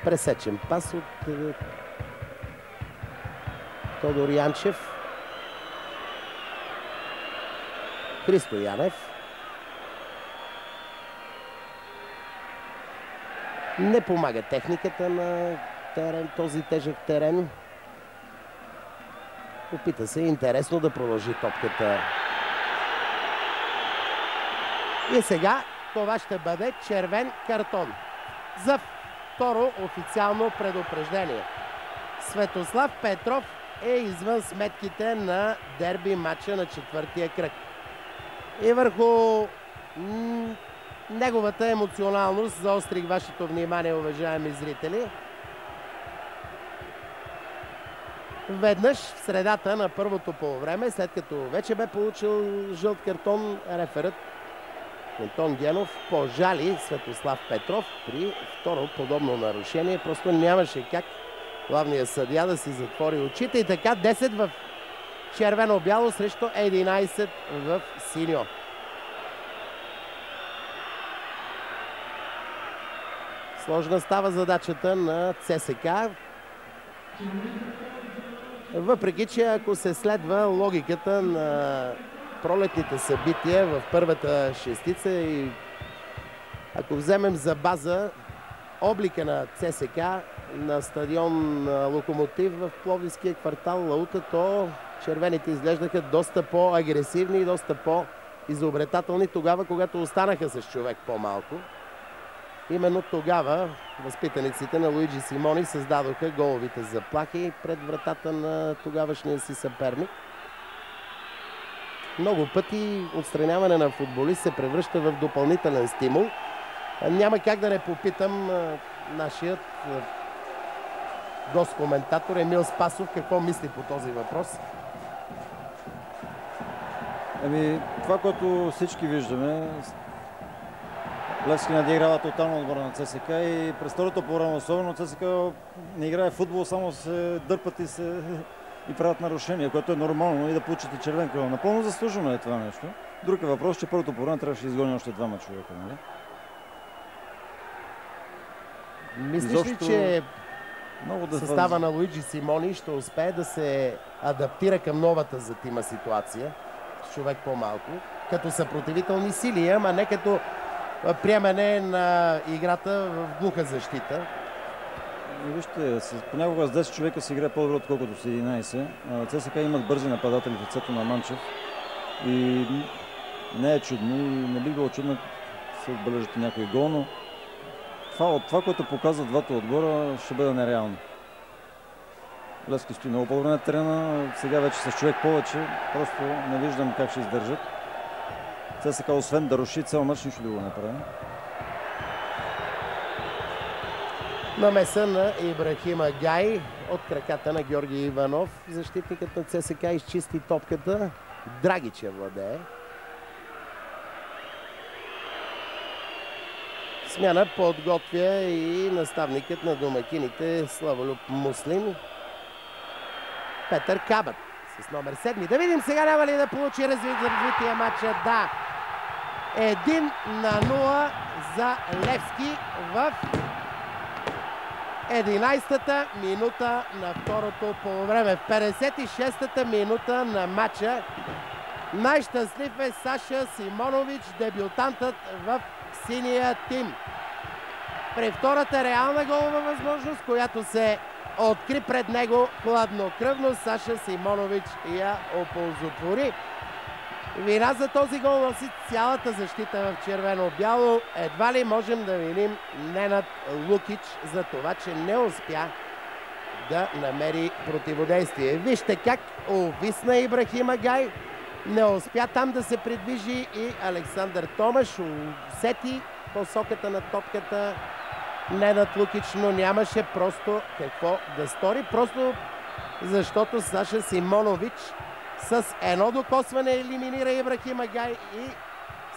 Пресечен пас от Тодор Янчев. Христо Янев. Не помага техниката на терен, този тежък терен. Опита се интересно да продължи топката. И сега това ще бъде червен картон за второ официално предупреждение. Светослав Петров е извън сметките на дерби матча на четвъртия кръг. И върху неговата емоционалност заострих вашето внимание, уважаеми зрители. Веднъж в средата на първото полувреме, след като вече бе получил жълт картон, реферът Антон Генов пожали Светослав Петров при второ подобно нарушение. Просто нямаше как главният съдия да си затвори очите. И така 10 в червено-бяло срещу 11 в синьо. Сложна става задачата на ЦСК. Въпреки че ако се следва логиката на пролетните събития в първата шестица и ако вземем за база облика на ЦСК на стадион Локомотив в Пловдивския квартал Лаута, то червените изглеждаха доста по-агресивни и доста по-изобретателни тогава, когато останаха с човек по-малко. Именно тогава възпитаниците на Луиджи Симони създадоха головите заплахи пред вратата на тогавашния си съперник. Много пъти отстраняване на футболист се превръща в допълнителен стимул. Няма как да не попитам нашият гост-коментатор Емил Спасов какво мисли по този въпрос. Това, което всички виждаме, Левски надиграва тотално отбора на ЦСК и през второто по време особено ЦСКА не играе футбол, само се дърпат и правят нарушения, което е нормално и да получат и червен кръг. Напълно заслужено е това нещо. Друг е въпрос, че първото по време трябваше да изгони още двама човека, нали? Мислиш ли, че състава на Луиджи Симони ще успее да се адаптира към новата за тима ситуация с човек по-малко, като съпротивителни сили, ама не като приемане на играта в глуха защита? Вижте, понякога с 10 човека се играе по-добре, отколкото с 11. ЦСКА имат бързи нападатели в лицето на Манчев и не е чудно и не би било чудно се отбележат някой гол, но това, което показват двата отбора, ще бъде нереално. Левски стои много по-добре на терена, сега вече с човек повече, просто не виждам как ще издържат. ЦСКА освен да руши цял мач, нищо друго не прави. Намеса на Ибрахима Гай от краката на Георги Иванов. Защитникът на ЦСКА изчисти топката. Драгич я владее. Смяна подготвя и наставникът на домакините Славолюб Муслин. Петър Кабът с номер 7. Да видим сега няма ли да получи развитие матча. Да. 1-0 за Левски в 11-та минута на второто полувреме. В 56-та минута на матча най-щастлив е Саша Симонович, дебютантът в синия тим. При втората реална голова възможност, която се откри пред него хладнокръвно, Саша Симонович я оползотвори. Вина за този гол носи цялата защита в червено-бяло. Едва ли можем да виним Ненад Лукич за това, че не успя да намери противодействие. Вижте как увисна Ибрахима Гай. Не успя там да се придвижи и Александър Томаш. Усети посоката на топката Ненад Лукич, но нямаше просто какво да стори. Просто защото Саша Симонович с едно докосване елиминира Ибрахима Гай и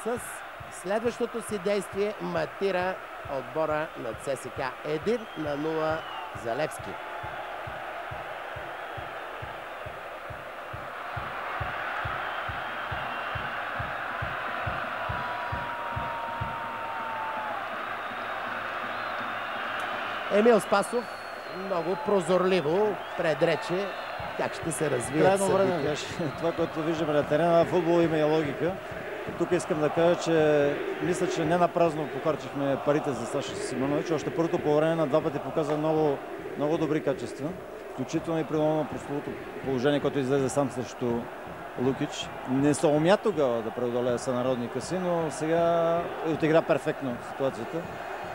с следващото си действие матира отбора на ЦСКА. 1-0 за Левски. Емил Спасов много прозорливо предрече как ще се развият събития. Това, което виждаме на терена, в футбол има и логика. Тук искам да кажа, че мисля, че не напразно похарчихме парите за Саша Симонович. Още първото по време на два пъти показа много добри качества. Включително и при на прословото положение, което излезе сам срещу Лукич. Не се умя тогава да преодолее сънародника си, но сега отигра перфектно ситуацията.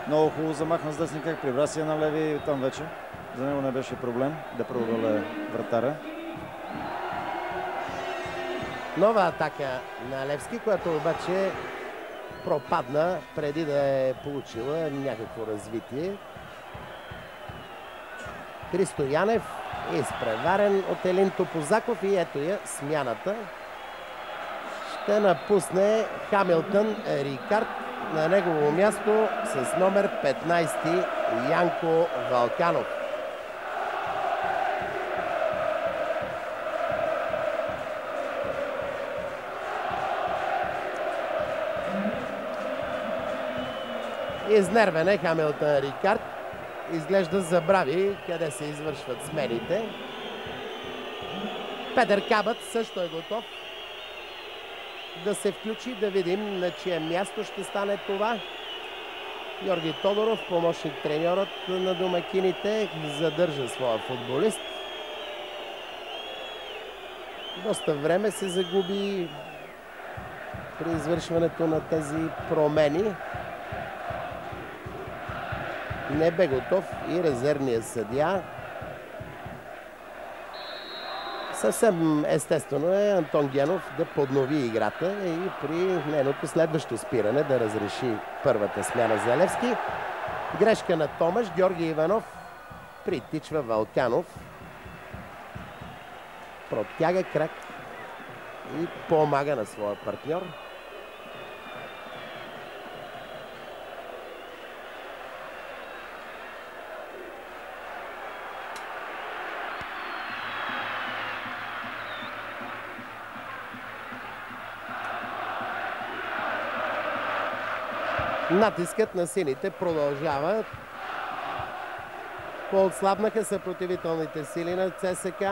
Много хубаво замахна с десни как прибра си на леви и там вече. За него не беше проблем да преодолее вратаря. Нова атака на Левски, която обаче пропадна преди да е получила някакво развитие. Христо Янев е изпреварен от Елин Топозаков и ето я смяната. Ще напусне Хамилтън Рикард. На негово място с номер 15 Янко Валканов. Изнервен е Хамилтън Рикард. Изглежда забрави къде се извършват смените. Петър Кабът също е готов да се включи, да видим на чие място ще стане това. Георги Тодоров, помощник треньорът на домакините, задържа своя футболист. Доста време се загуби при извършването на тези промени. Не бе готов и резервният съдия. Съвсем естествено е Антон Генов да поднови играта и при нейното следващо спиране да разреши първата смяна за Левски. Грешка на Томаш. Георги Иванов притичва Валканов. Протяга крак и помага на своя партньор. Натискът на сините продължава. Поотслабнаха съпротивителните сили на ЦСК.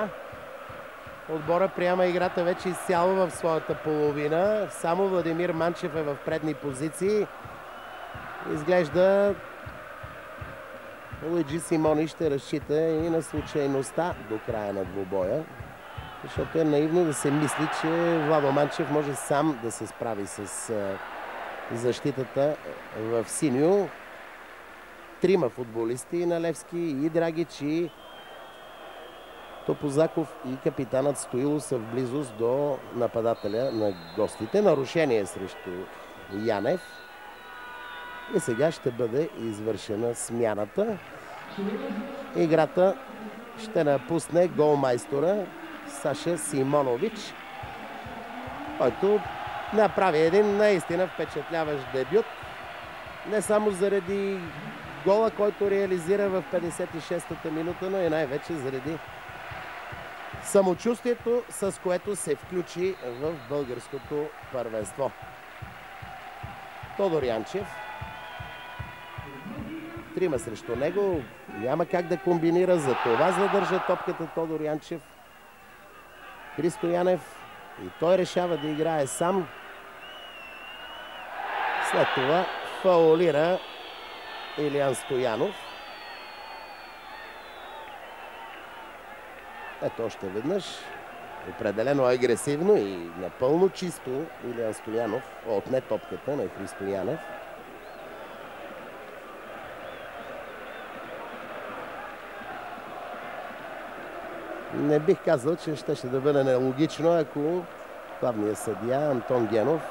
Отбора приема играта вече изцяло в своята половина. Само Владимир Манчев е в предни позиции. Изглежда Луиджи Симони ще разчита и на случайността до края на двубоя. Защото е наивно да се мисли, че Владо Манчев може сам да се справи с защитата в синьо. Трима футболисти на Левски, и Драгич, и Топозаков и капитанът Стоилов са в близост до нападателя на гостите. Нарушение срещу Янев. И сега ще бъде извършена смяната. Играта ще напусне голмайстора Саша Симонович, който направи един наистина впечатляващ дебют. Не само заради гола, който реализира в 56-та минута, но и най-вече заради самочувствието, с което се включи в българското първенство. Тодор Янчев. Трима срещу него. Няма как да комбинира. За това задържа топката Тодор Янчев. Христо Янев. И той решава да играе сам. След това фаулира Илиян Стоянов. Ето още веднъж. Определено агресивно и напълно чисто Илиян Стоянов отне топката на Христо Янев. Не бих казал, че ще да бъде нелогично, ако главният съдия Антон Генов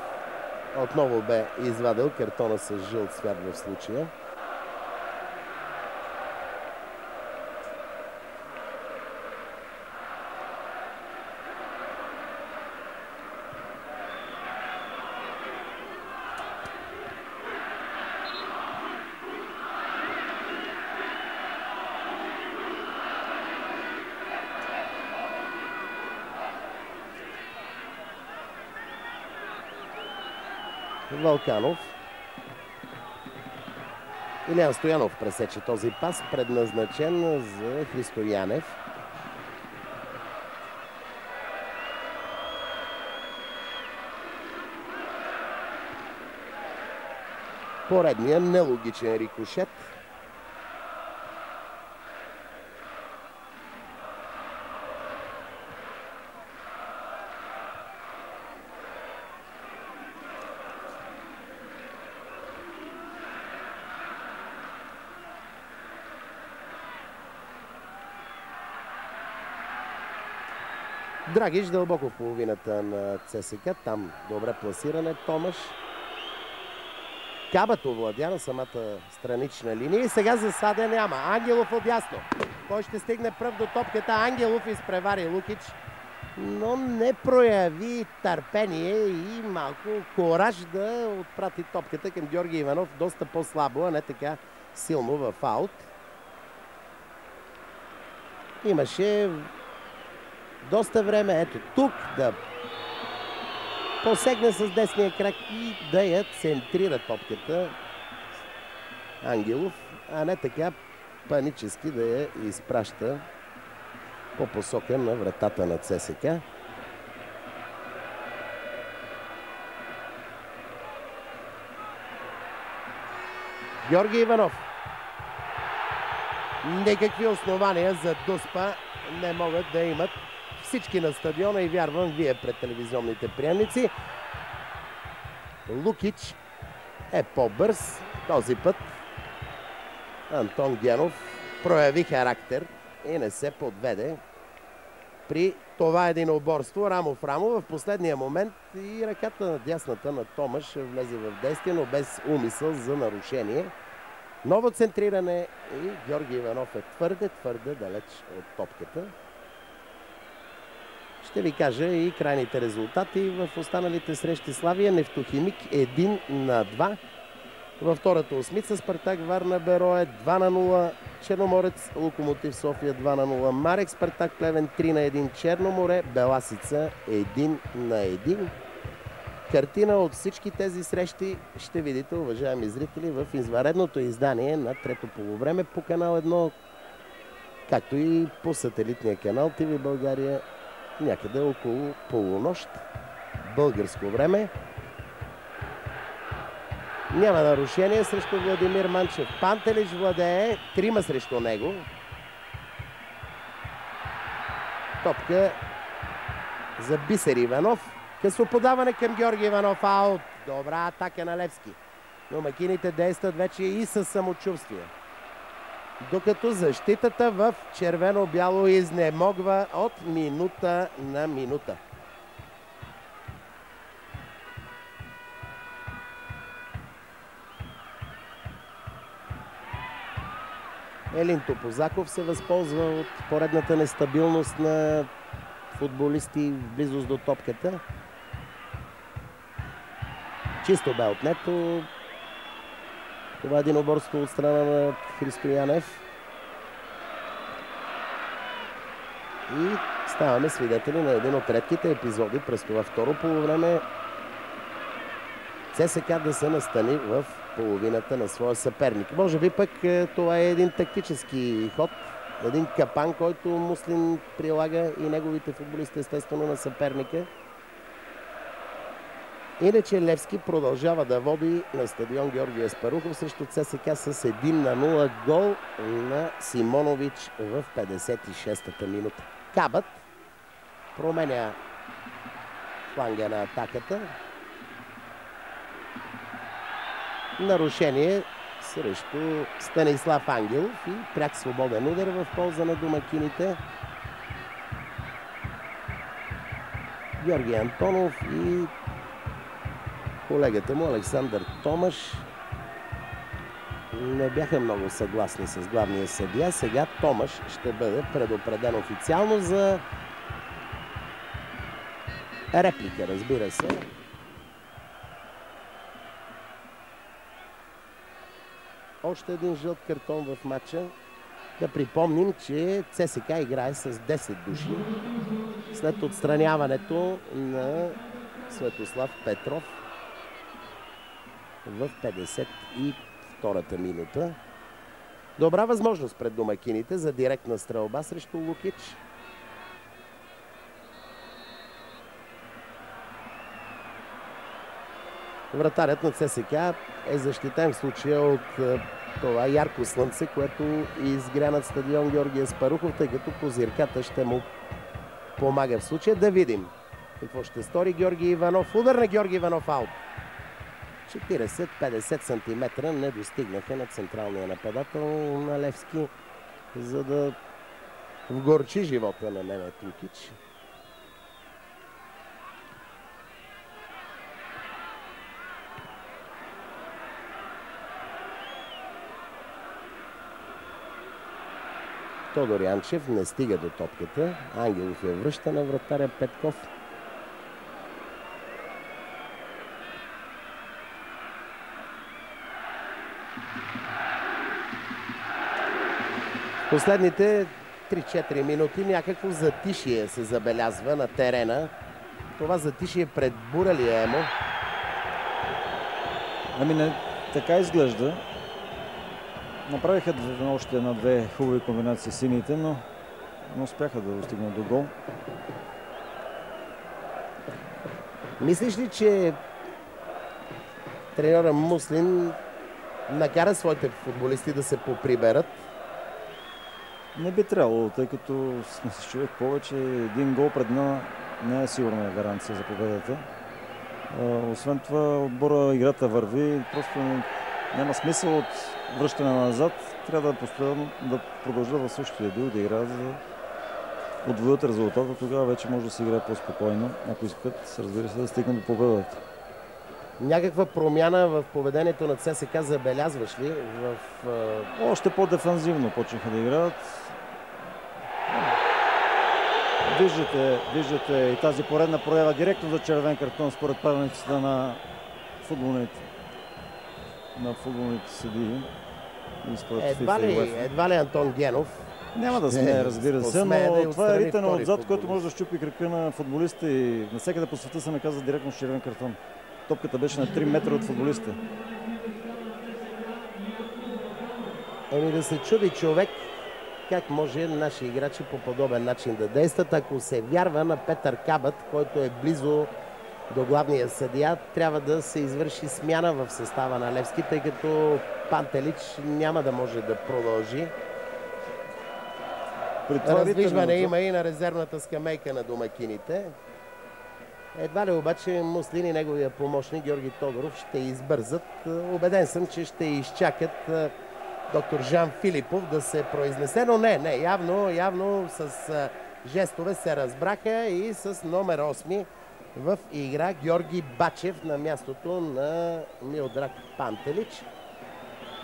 отново бе извадил картона с жълт цвят в случая. Вълканов. Илиян Стоянов пресече този пас, предназначен за Христо Янев. Поредния нелогичен рикошет. Драгич дълбоко в половината на ЦСКА. Там добре пласиране. Томаш. Кабът овладя на самата странична линия. И сега засада няма. Ангелов отясно. Кой ще стигне пръв до топката? Ангелов изпревари Лукич. Но не прояви търпение и малко кораж да отпрати топката към Георги Иванов. Доста по-слабо, а не така силно в аут. Имаше доста време, ето тук, да посегне с десния крак и да я центрира топката Ангелов, а не така панически да я изпраща по посока на вратата на ЦСКА. Георги Иванов. Никакви основания за Дуспа не могат да имат всички на стадиона и вярвам вие пред телевизионните приемници. Лукич е по-бърз. Този път Антон Генов прояви характер и не се подведе при това единоборство рамо в рамо. В последния момент и ръката на дясната на Томаш влезе в действие, но без умисъл за нарушение. Ново центриране и Георги Иванов е твърде далеч от топката. Ще ви кажа и крайните резултати в останалите срещи. Славия Нефтохимик 1-2. Във втората осмица Спартак Варна Берое 2-0. Черноморец Локомотив София 2-0. Марек Спартак Плевен 3-1. Черноморе Беласица 1-1. Картина от всички тези срещи ще видите, уважаеми зрители, в извънредното издание на трето полувреме по канал 1, както и по сателитния канал ТВ България, някъде около полунощ българско време. Няма нарушение срещу Владимир Манчев. Пантелич владее, 3 срещу него. Топка за Бисер Иванов. Късо подаване към Георги Иванов. Аут. Добра атака на Левски. Но макините действат вече и със самочувствие. Докато защитата в червено-бяло изнемогва от минута на минута. Елин Топозаков се възползва от поредната нестабилност на футболисти в близост до топката. Чисто бе отнето. Това е единоборство от страна на Христо Янев. И ставаме свидетели на един от редките епизоди през това второ полувреме. ЦСКА да се настани в половината на своя съперник. Може би пък това е един тактически ход, един капан, който Муслин прилага и неговите футболисти естествено на съперника. Иначе Левски продължава да води на стадион Георги Аспарухов срещу ЦСКА с 1-0 гол на Симонович в 56-та минута. Кабът променя фланга на атаката. Нарушение срещу Станислав Ангелов и пряк свободен удар в полза на домакините. Георги Антонов и колегата му Александър Томаш не бяха много съгласни с главния съдия. Сега Томаш ще бъде предупреден официално за реплика, разбира се. Още един жълт картон в матча. Да припомним, че ЦСКА играе с 10 души след отстраняването на Светослав Петров в 52-та минута. Добра възможност пред домакините за директна стрелба срещу Лукич. Вратарят на ЦСКА е защитен в случая от това ярко слънце, което изгря над стадион Георги Аспарухов, тъй като козирката ще му помага в случая. Да видим какво ще стори Георги Иванов. Удар на Георги Иванов, аут. 40-50 см не достигнаха на централния нападател на Левски, за да вгорчи живота на Немет Лукич. Тодор Янчев не стига до топката. Ангелов я връща на вратаря Петков. Последните 3-4 минути някакво затишие се забелязва на терена. Това затишие пред бура ли е, Емо? Ами не, така изглежда. Направиха още една-две хубави комбинации сините, но не успяха да достигнат до гол. Мислиш ли, че треньора Муслин накара своите футболисти да се поприберат? Не би трябвало, тъй като сме с човек повече. Един гол пред не е сигурна гаранция за победата. Освен това, отбора, играта върви. Просто няма смисъл от връщане назад. Трябва да постоянно да продължат в същия дух да играят, за да отвоят резултата. Тогава вече може да се играе по-спокойно, ако искат, разбира се, да стигнат до победата. Някаква промяна в поведението на ЦСКА забелязваш ли? Още по-дефанзивно почнаха да играят. Виждате и тази поредна проява директно за червен картон според правилниците на футболните съдии. Едва ли Антон Генов? Няма да смее, разбира се, но това е ритане отзад, който може да щупи крака на футболиста и навсякъде по света се наказва директно с червен картон. Топката беше на 3 метра от футболиста. Еми да се чуди човек как може наши играчи по подобен начин да действат. Ако се вярва на Петър Кабът, който е близо до главния съдия, трябва да се извърши смяна в състава на Левски, тъй като Пантелич няма да може да продължи. Раздвижване има и на резервната скамейка на домакините. Едва ли обаче Муслин и неговия помощник Георги Тодоров ще избързат. Убеден съм, че ще изчакат доктор Жан Филипов да се произнесе, но не, явно с жестове се разбраха и с номер 8 в игра Георги Бачев на мястото на Милдраг Пантелич.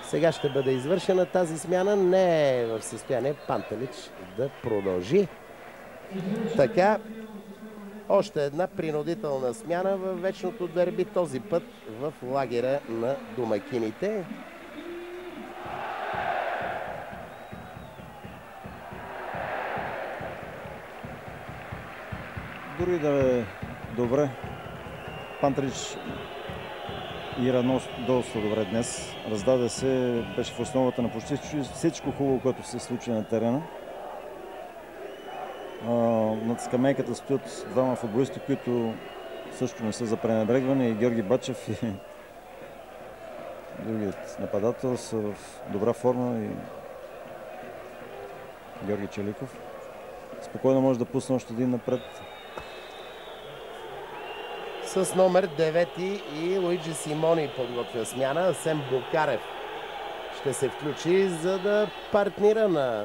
Сега ще бъде извършена тази смяна. Не е в състояние Пантелич да продължи. Така, още една принудителна смяна в вечното дерби, този път в лагера на домакините. Дори да е добре, Пантелич игра доста добре днес. Раздаде се, беше в основата на почти всичко хубаво, което се случи на терена. Над скамейката стоят двама футболисти, които също не са за пренебрегване. И Георги Бачев и другият нападател са в добра форма. И Георги Челиков спокойно може да пусне още един напред. С номер 9 и Луиджи Симони подготвя смяна. Асен Букарев ще се включи, за да партнира на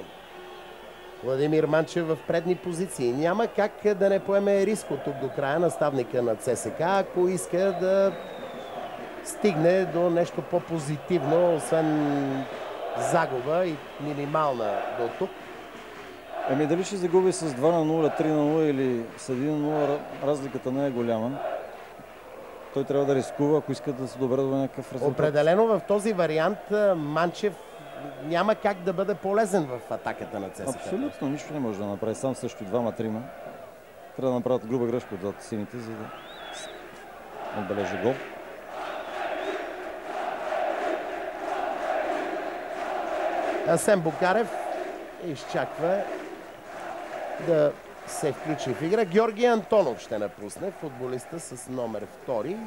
Владимир Манчев в предни позиции. Няма как да не поеме риск от тук до края наставника на ЦСКА, ако иска да стигне до нещо по-позитивно, освен загуба и минимална до тук. Еми дали ще загуби с 2-0, 3-0 или с 1-0, разликата не е голяма. Той трябва да рискува, ако иска да се добре до някакъв резултат. Определено в този вариант Манчев няма как да бъде полезен в атаката на ЦСКА. Абсолютно нищо не може да направи. Сам също 2-3. Трябва да направят груба грешка отзад сините, за да отбележи гол. Асен Букарев изчаква да се включи в игра. Георги Антонов ще напусне, футболиста с номер 2.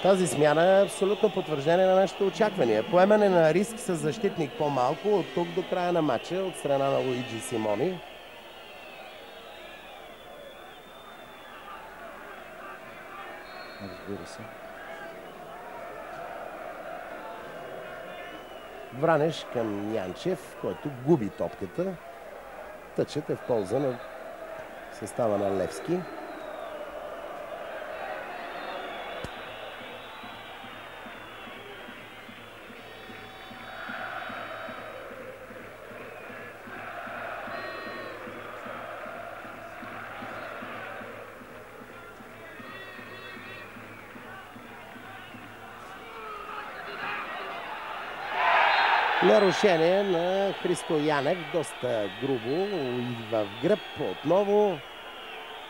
Тази смяна е абсолютно потвърждение на нашите очаквания. Поемане на риск с защитник по-малко от тук до края на матча от страна на Луиджи Симони. Разбира се. Вранеш към Янчев, който губи топката. Тъчът е в полза на състава на Левски. Нарушение на Христо Янев, доста грубо и в гръб отново.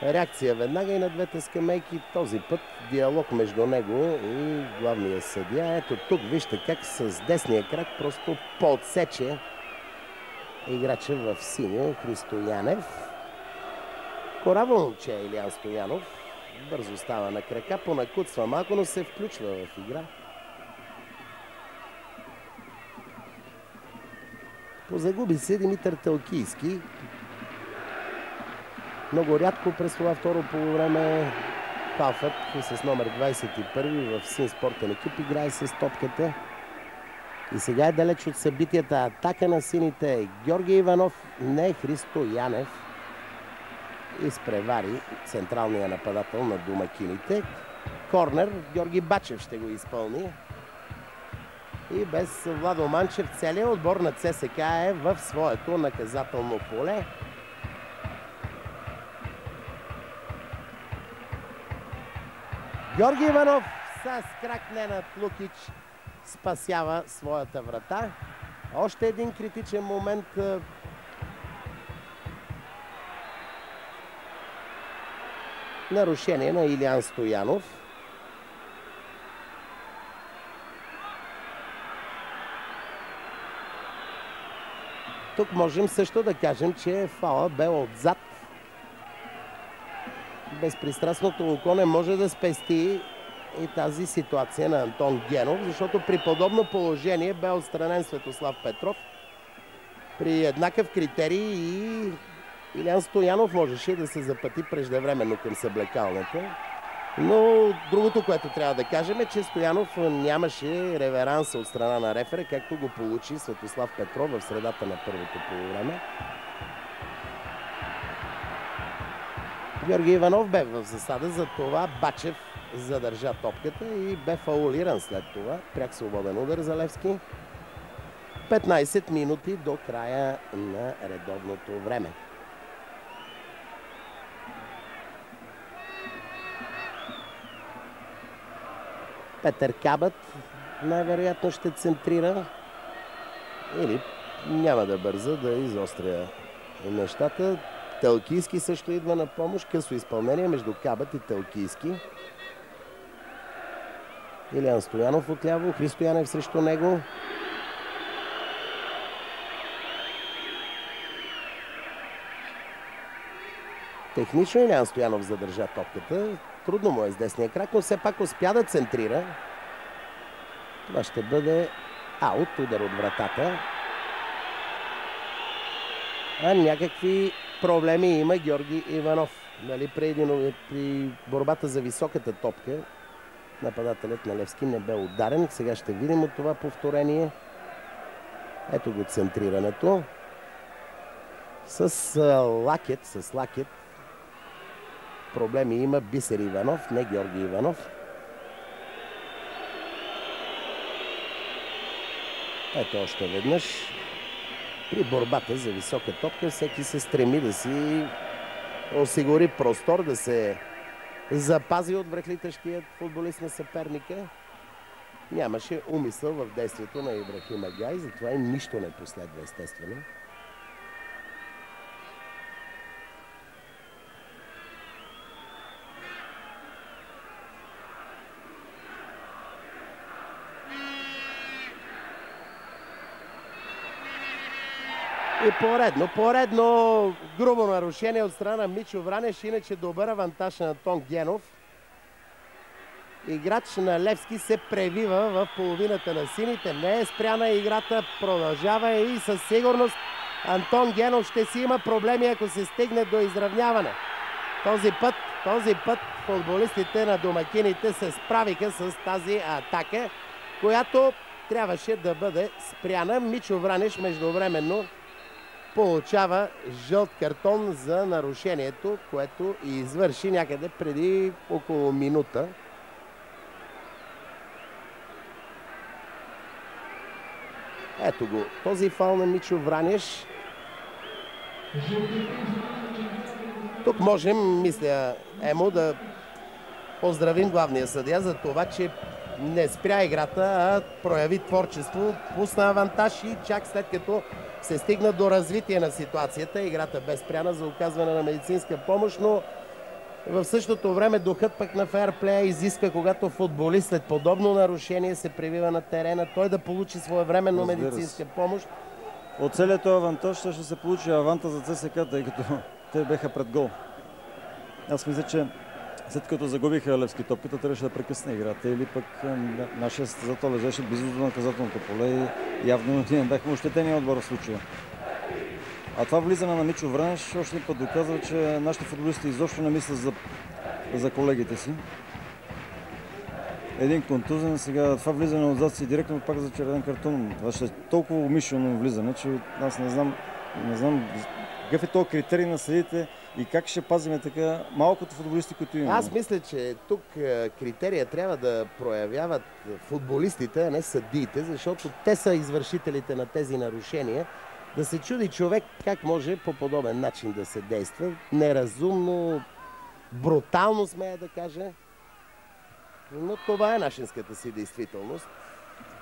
Реакция веднага и на двете скамейки. Този път диалог между него и главния съдия. Ето тук вижте как с десния крак просто подсече играча в синьо Христо Янев. Кораво момче Илиян Стоянов. Бързо става на крака, понакуцва малко, но се включва в игра. Позагуби се Димитър Телкийски. Много рядко през това второ полувреме халфът с номер 21 в син спортен екип играе с топката. И сега е далеч от събитията. Атака на сините. Георги Иванов, не Христо Янев. Изпревари централния нападател на домакините. Корнер. Георги Бачев ще го изпълни. И без Владо Манчев целият отбор на ЦСКА е в своето наказателно поле. Георги Иванов с крак Ненад Лукич спасява своята врата. Още един критичен момент. Нарушение на Илиян Стоянов. Тук можем също да кажем, че фаула бе отзад. Безпристрастното око не може да спести и тази ситуация на Антон Генов, защото при подобно положение бе отстранен Светослав Петров. При еднакъв критерий и Илиян Стоянов можеше да се запъти преждевременно към съблекалната. Но другото, което трябва да кажем е, че Стоянов нямаше реверанса от страна на рефера, както го получи Светослав Петров в средата на първото полувреме. Георги Иванов бе в засада, за това Бачев задържа топката и бе фаулиран след това. Пряк свободен удар за Левски. 15 минути до края на редовното време. Петър Кабът най-вероятно ще центрира или няма да бърза да изостря нещата. Телкийски също идва на помощ. Късо изпълнение между Кабът и Телкийски. Илиян Стоянов отляво, Христо Янев срещу него. Технично Илиян Стоянов задържа топката. Трудно му е с десния крак, но все пак успя да центрира. Това ще бъде аут, удар от вратата. А някакви проблеми има Георги Иванов. Нали, при борбата за високата топка нападателят на Левски не бе ударен. Сега ще видим от това повторение. Ето го центрирането. С лакет. Проблеми има Бисер Иванов, не Георги Иванов. Ето още веднъж. При борбата за висока топка всеки се стреми да си осигури простор, да се запази от връхлитащият футболист на съперника. Нямаше умисъл в действието на Ибрахим Агай, затова и нищо не последва естествено. И поредно грубо нарушение от страна на Мичо Вранеш, иначе добър авантаж на Антон Генов. Играч на Левски се превива в половината на сините. Не е спряна играта, продължава и със сигурност Антон Генов ще си има проблеми, ако се стигне до изравняване. Този път футболистите на домакините се справиха с тази атака, която трябваше да бъде спряна. Мичо Вранеш междувременно получава жълт картон за нарушението, което извърши някъде преди около минута. Ето го, този фаул на Мичо Вранеш. Тук можем, мисля, Емо, да поздравим главния съдия за това, че не спря играта, а прояви творчество, пусна авантаж и чак след като се стигна до развитие на ситуацията, играта бе спряна за оказване на медицинска помощ, но в същото време духът пък на фейрплея изиска, когато футболист след подобно нарушение се превива на терена, той да получи своевременно медицинска помощ. От целият този авантаж ще се получи аванта за ЦСКА, тъй като те беха пред гол. Аз мисля, че след като загубиха Левски топката, трябваше да прекъсне играта или пък нашия състезател лежеше близо до наказателното поле и явно ние бяхме ощетени отбора в случая. А това влизане на Мичо Вранеш още един път доказва, че нашите футболисти изобщо не мислят за колегите си. Един контузен, сега това влизане отзад си директно пак за червен картон. Това ще е толкова умишлено влизане, че аз не знам какъв е този критерий на съдите и как ще пазиме така малкото футболисти, които имаме. Аз мисля, че тук критерия трябва да проявяват футболистите, а не съдиите, защото те са извършителите на тези нарушения. Да се чуди човек как може по подобен начин да се действа. Неразумно, брутално, смея да кажа. Но това е нашинската си действителност.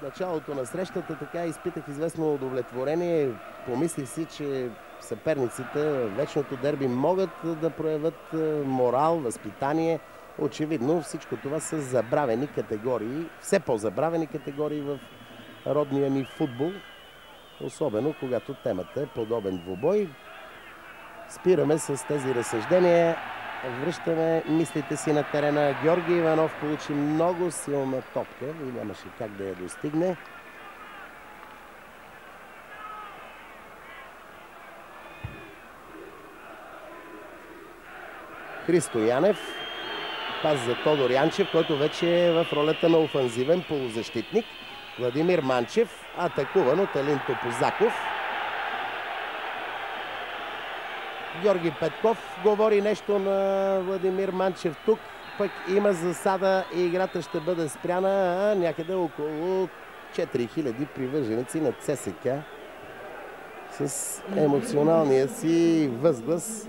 началото на срещата така изпитах известно удовлетворение. Помислих си, че съперниците в вечното дерби могат да проявят морал, възпитание. Очевидно всичко това са забравени категории, все по-забравени категории в родния ни футбол. Особено когато темата е подобен двубой. Спираме с тези разсъждения. Връщаме мислите си на терена. Георги Иванов получи много силна топка и нямаше как да я достигне. Христо Янев. Пас за Тодор Янчев, който вече е в ролята на офанзивен полузащитник. Владимир Манчев, атакуван от Елин Топозаков. Георги Петков говори нещо на Владимир Манчев тук. Пък има засада и играта ще бъде спряна. Някъде около 4000 привърженици на ЦСК с емоционалния си възглас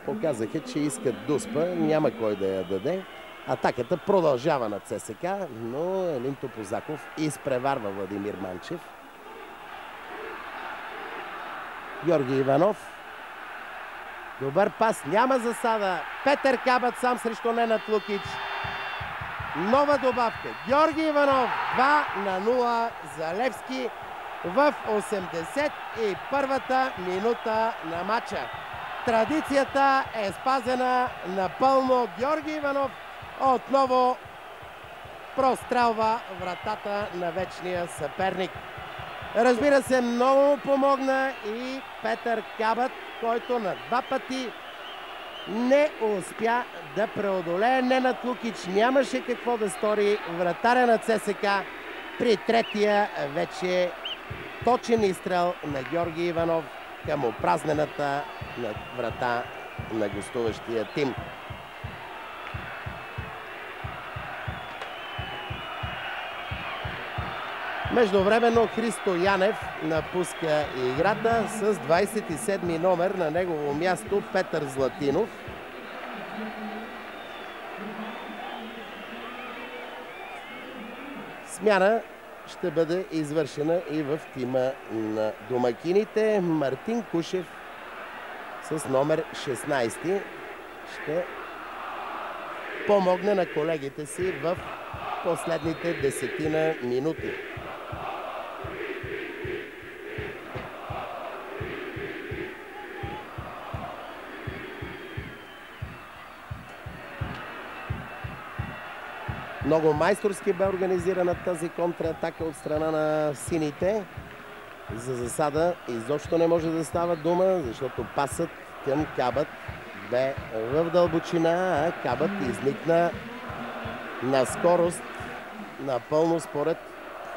показаха, че искат дуспа. Няма кой да я даде. Атаката продължава на ЦСК, но Елин Топозаков изпреварва Владимир Манчев. Георги Иванов. Добър пас, няма засада. Петър Кабат сам срещу Ненад Лукич. Нова добавка. Георги Иванов 2-0 за Левски в 81-та минута на матча. Традицията е спазена напълно. Георги Иванов отново прострелва вратата на вечния съперник. Разбира се, много му помогна и Петър Кабат, който на 2 пъти не успя да преодолее Ненад Лукич. Нямаше какво да стори вратаря на ЦСК при третия вече точен изстрел на Георги Иванов към опразнената врата на гостуващия тим. Междувременно Христо Янев напуска играта с 27-ми номер, на негово място Петър Златинов. Смяна ще бъде извършена и в тима на домакините. Мартин Кушев с номер 16 ще помогне на колегите си в последните 10 минути. Много майсторски бе организирана тази контратака от страна на сините. За засада изобщо не може да става дума, защото пасът към Кабат бе в дълбочина, а Кабат изникна на скорост напълно според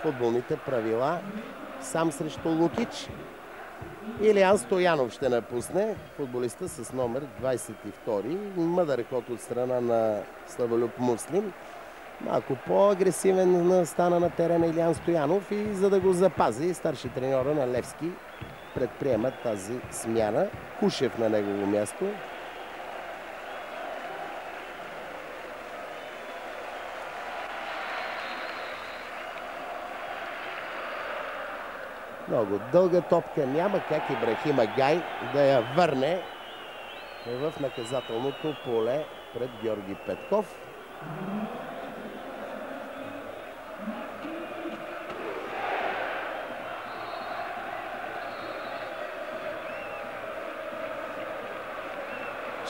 футболните правила сам срещу Лукич. Илиян Стоянов ще напусне, футболиста с номер 22. Мъдър ход от страна на Славолюб Муслим. Малко по-агресивен стана на терена Илиян Стоянов и за да го запази, старши треньора на Левски предприема тази смяна. Кушев на негово място. Много дълга топка, няма как Ибрахим Агай да я върне в наказателното поле пред Георги Петков.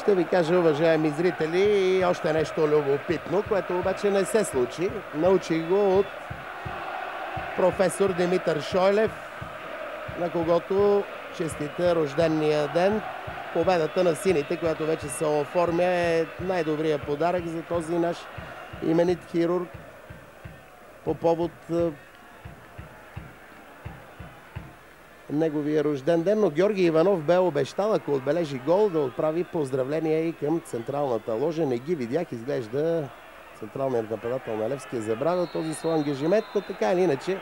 Ще ви кажа, уважаеми зрители, и още нещо любопитно, което обаче не се случи. Научих го от професор Димитър Шойлев, на когото честита рождения ден. Победата на сините, която вече се оформя, е най-добрият подарък за този наш именит хирург по повод неговия рожден ден, но Георги Иванов бе обещал, ако отбележи гол, да отправи поздравления и към централната ложа. Не ги видях, изглежда централният нападател на Левски е забравил този свой ангажимент, но така или иначе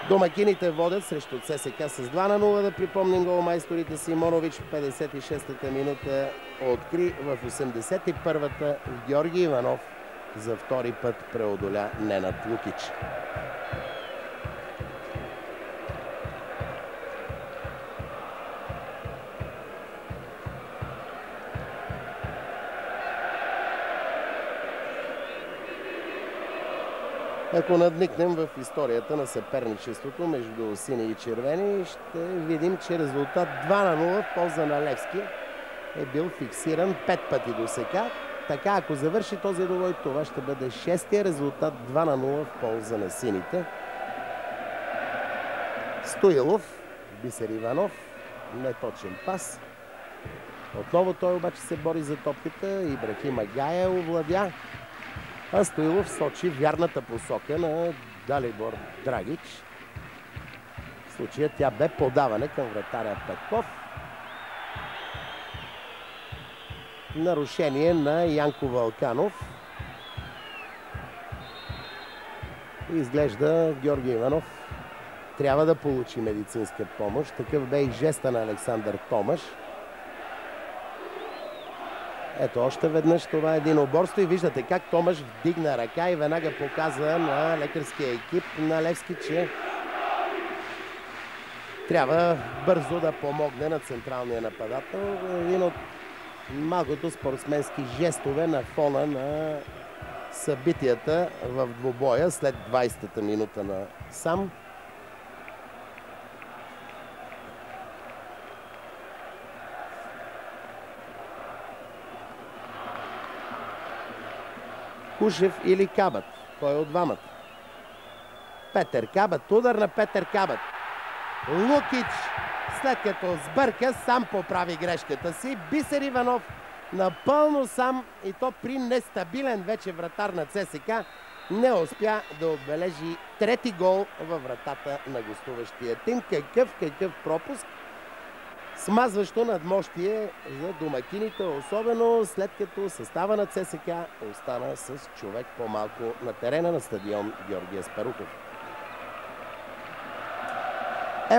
домакините водят срещу ЦСК с 2-0. Да припомним, голмайсторите Симонович в 56-та минута откри, в 81-та Георги Иванов за втори път преодоля Ненад Лукич. Ако надникнем в историята на съперничеството между сини и червени, ще видим, че резултат 2-0 в полза на Левски е бил фиксиран 5 пъти до сега. Така, ако завърши този двубой, това ще бъде 6-тия резултат 2-0 в полза на сините. Стоилов, Бисер Иванов, неточен пас. Отново той обаче се бори за топката. Ибрахим Агая овладя. А Стоилов сочи вярната посока на Далибор Драгич. В случая тя бе подаване към вратаря Петков. Нарушение на Янко Вълканов. И изглежда Георги Иванов трябва да получи медицинска помощ. Такъв бе и жеста на Александър Томаш. Ето още веднъж това е един оборство и виждате как Томаш вдигна ръка и веднага показа на лекарския екип на Левски, че трябва бързо да помогне на централния нападател. Един от малкото спортсменски жестове на фона на събитията в двубоя след 20-та минута на сам. Кушев или Кабат? Кой е от двамата? Петър Кабат. Удар на Петър Кабат. Лукич, след като сбърка, сам поправи грешката си. Бисер Иванов напълно сам и то при нестабилен вече вратар на ЦСК не успя да отбележи трети гол във вратата на гостуващия тим. Какъв пропуск! Смазващо надмощие за домакините, особено след като състава на ЦСК остана с човек по-малко на терена на стадион Георги Аспарухов.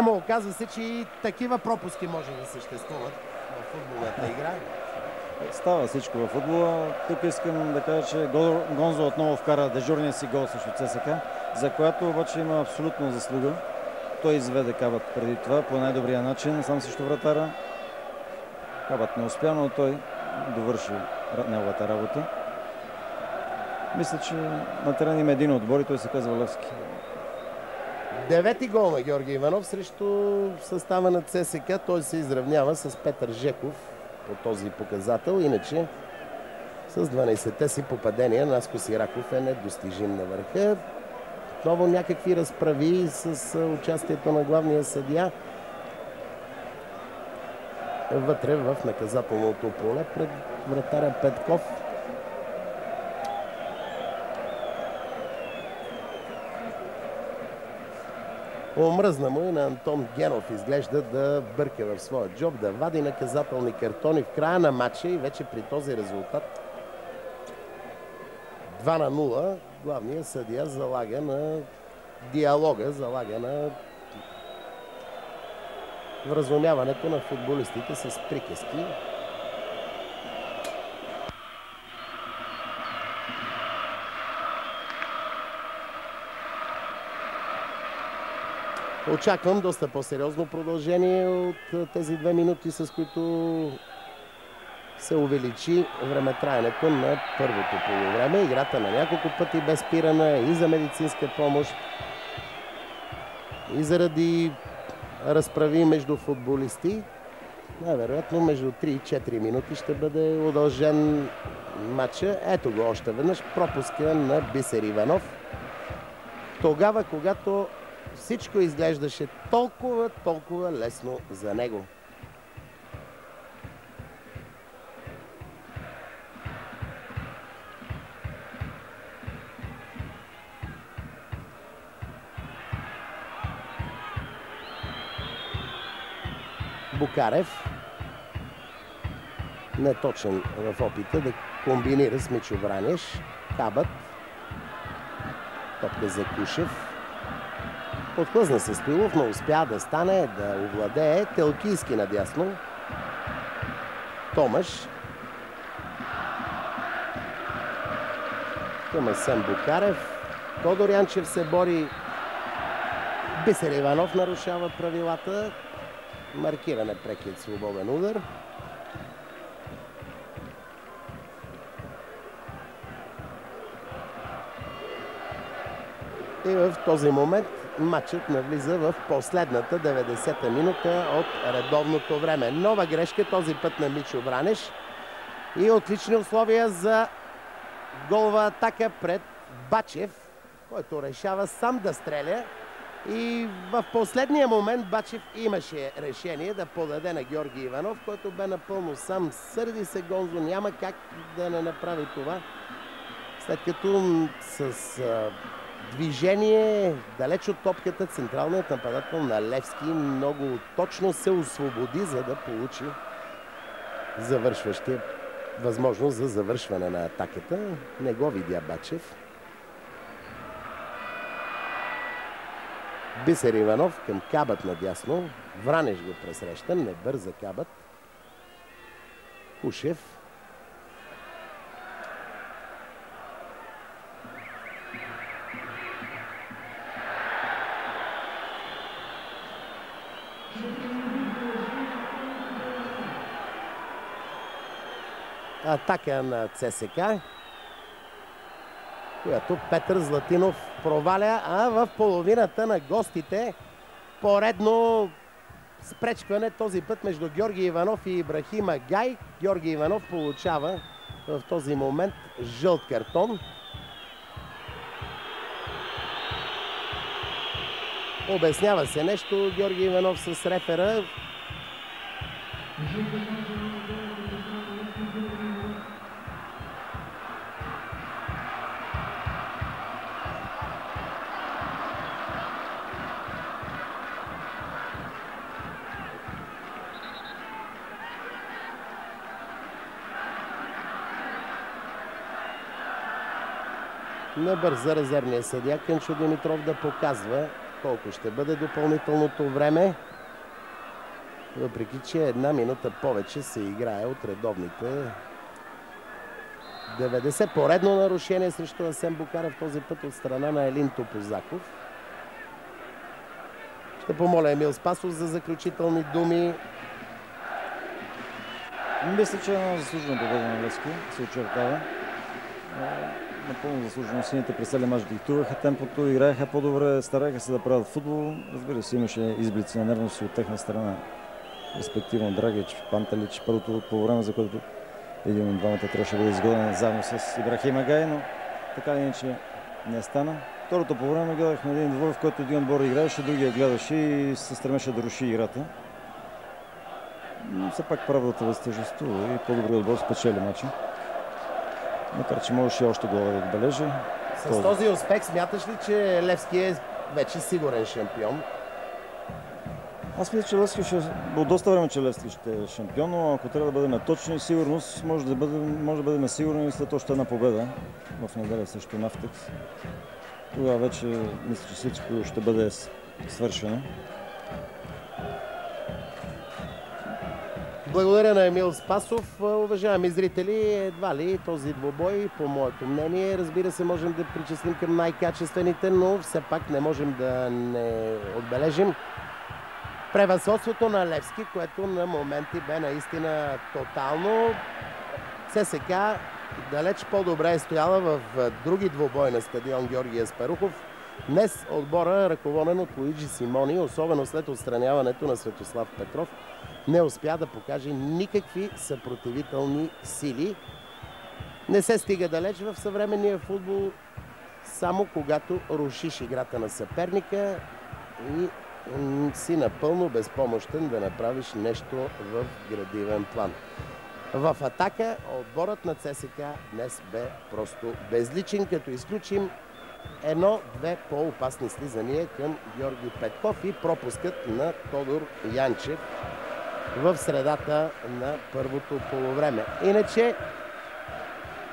Оказва се, че и такива пропуски може да съществуват в футболната игра. Става всичко във футбола. Тук искам да кажа, че Гонзо отново вкара дежурния си гол срещу ЦСК, за която обаче има абсолютно заслуга. Той изведе Кабат преди това по най-добрия начин, сам срещу вратара. Кабат не успя, но той довърши неговата работа. Мисля, че на терен има един отбор и той се казва Левски. Девети гол на Георги Иванов срещу състава на ЦСК. Той се изравнява с Петър Жеков по този показател. Иначе с 12-те си попадения Наско Сираков е недостижим на върха. Отново някакви разправи с участието на главния съдия вътре в наказателното поле пред вратаря Петков. Омръзна му и на Антон Генов изглежда да бърка в своя джоб, да вади наказателни картони в края на матча и вече при този резултат 2-0 главният съдия залага на диалога, залага на вразумяването на футболистите с приказки. Очаквам доста по-сериозно продължение от тези 2 минути, с които се увеличи времетраенето на първото полувреме. Играта на няколко пъти бе спирана и за медицинска помощ, и заради разправи между футболисти. Най-вероятно между 3 и 4 минути ще бъде удължен матча. Ето го още веднъж пропуска на Бисер Иванов. Тогава, когато всичко изглеждаше толкова лесно за него. Букарев неточен в опита да комбинира с Мичо Вранеш. Кабат. Топка за Кушев. Подхлъзна се Стоилов, но успя да стане, да овладее. Телкийски надясно. Томаш. към Асен Букарев. Тодор Янчев се бори. Бисер Иванов нарушава правилата. Маркиране прекият свободен удар. И в този момент матчът навлиза в последната 90-та минута от редовното време. Нова грешка, този път на Мичо Бранеш. И отлични условия за голова атака пред Бачев, който решава сам да стреля. И в последния момент Бачев имаше решение да подаде на Георги Иванов, който бе напълно сам. Сърди се Гонзо, няма как да не направи това. След като с движение далеч от топката централният нападател на Левски много точно се освободи, за да получи завършващия възможност за завършване на атаката. Не го видя Бачев. Бисер Иванов към Кабът надясно. Вранеш го пресреща, не бърза Кабът. Кушев. Атака на ЦСК, която Петър Златинов проваля, а в половината на гостите поредно спречкване, този път между Георги Иванов и Ибрахим Агай. Георги Иванов получава в този момент жълт картон. Обяснява се нещо Георги Иванов с рефера. Не бърза резервния съдия Кънчо Димитров да показва колко ще бъде допълнителното време. Въпреки че една минута повече се играе от редовните 90. Поредно нарушение срещу Асен Букарев, този път от страна на Елин Топозаков. Ще помоля Емил Спасов за заключителни думи. Мисля, че едно заслужено победа на Левски се очертава. Напълно заслужено. Сините през целия мач диктуваха темпото, играеха по-добре, стараеха се да правят футбол. Разбира се, имаше изблици на нервност от техна страна. Респективно Драгич, Пантелич, първото по време, за което един от двамата трябваше да бъде изгоден заедно с Ибрахим Агай, но така или иначе не стана. Второто по време гледахме един двой, в който един отбор играеше, другия гледаше и се стремеше да руши играта. Но все пак правилата възтържествува и по-добрият отбор спечели мача. Макар че можеше още гола да отбележи. С този успех смяташ ли, че Левски е вече сигурен шампион? Аз мисля, че Левски от доста време, че Левски ще е шампион, но ако трябва да бъдем точни, сигурност може да бъдем сигурни след още една победа в неделя срещу Нафтекс. Тогава вече мисля, че всичко ще бъде свършено. Благодаря на Емил Спасов. Уважаеми зрители, едва ли този двубой, по моето мнение, разбира се, можем да причислим към най-качествените, но все пак не можем да не отбележим превъзходството на Левски, което на моменти бе наистина тотално. ЦСК далеч по-добре е стояла в други двубой на стадион Георги Аспарухов. Днес отбора, ръководен от Луиджи Симони, особено след отстраняването на Светослав Петров, не успя да покаже никакви съпротивителни сили. Не се стига далеч в съвременния футбол, само когато рушиш играта на съперника и си напълно безпомощен да направиш нещо в градивен план. В атака отборът на ЦСК днес бе просто безличен, като изключим едно-две по-опасни слизания към Георги Петков и пропускът на Тодор Янчев в средата на първото полувреме. Иначе,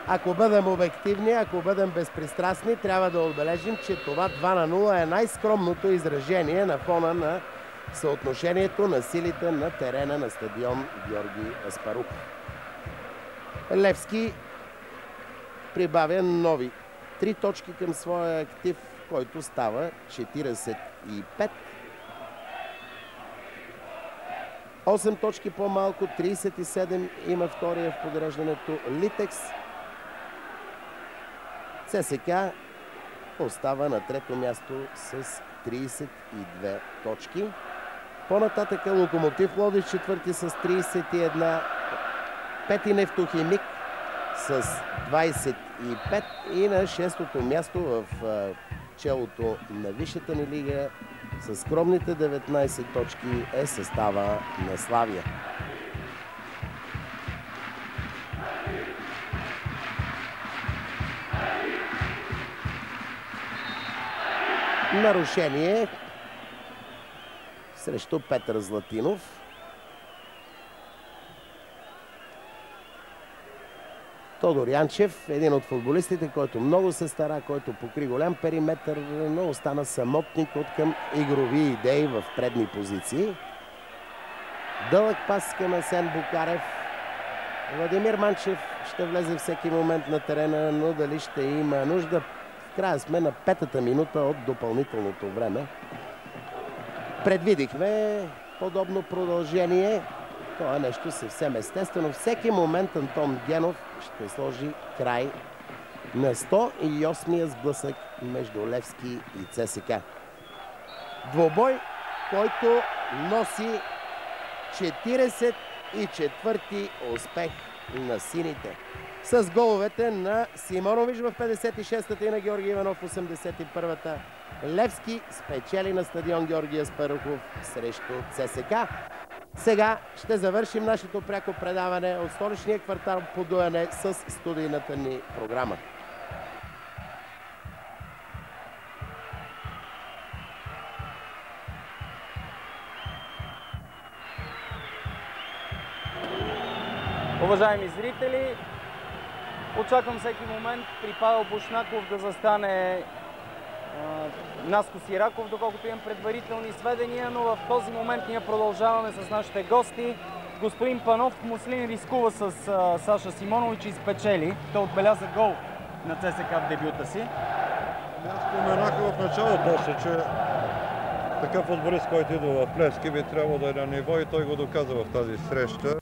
ако бъдем обективни, ако бъдем безпристрастни, трябва да отбележим, че това 2-0 е най-скромното изражение на фона на съотношението на силите на терена на стадион Георги Аспарухов. Левски прибавя нови 3 точки към своя актив, който става 45. 8 точки по-малко, 37 има втория в подреждането Литекс. ЦСКА остава на трето място с 32 точки. По-нататък Локомотив Пловдив четвърти с 31. Пети Нефтохимик с 25 и на шестото място в челото на висшата ни лига с скромните 19 точки е състава на Славия. Нарушение срещу Петър Златинов. Тодор Янчев, един от футболистите, който много се стара, който покри голям периметър, но остана самотник от към игрови идеи в предни позиции. Дълъг пас към Асен Букарев. Владимир Манчев ще влезе всеки момент на терена, но дали ще има нужда? В края сме на 5-та минута от допълнителното време. Предвидихме подобно продължение. Това е нещо съвсем естествено. Всеки момент Антон Генов ще сложи край на 108-я сблъсък между Левски и ЦСКА. Двобой, който носи 44-ти успех на сините. С головете на Симонович в 56-та и на Георги Иванов в 81-та. Левски спечели на стадион Георги Аспарухов срещу ЦСКА. Сега ще завършим нашето пряко предаване от столичния квартал Подуяне с студийната ни програма. Уважаеми зрители, очаквам всеки момент при Павел Бушнаков да застане Наско Сираков, доколкото имам предварителни сведения, но в този момент ние продължаваме с нашите гости. Господин Панов, Муслин рискува с Саша Симонович и спечели. Той отбеляза гол на ЦСКА в дебюта си. Аз споменах в началото още, че такъв футболист, който идва в Левски, би трябвало да е на ниво и той го доказа в тази среща.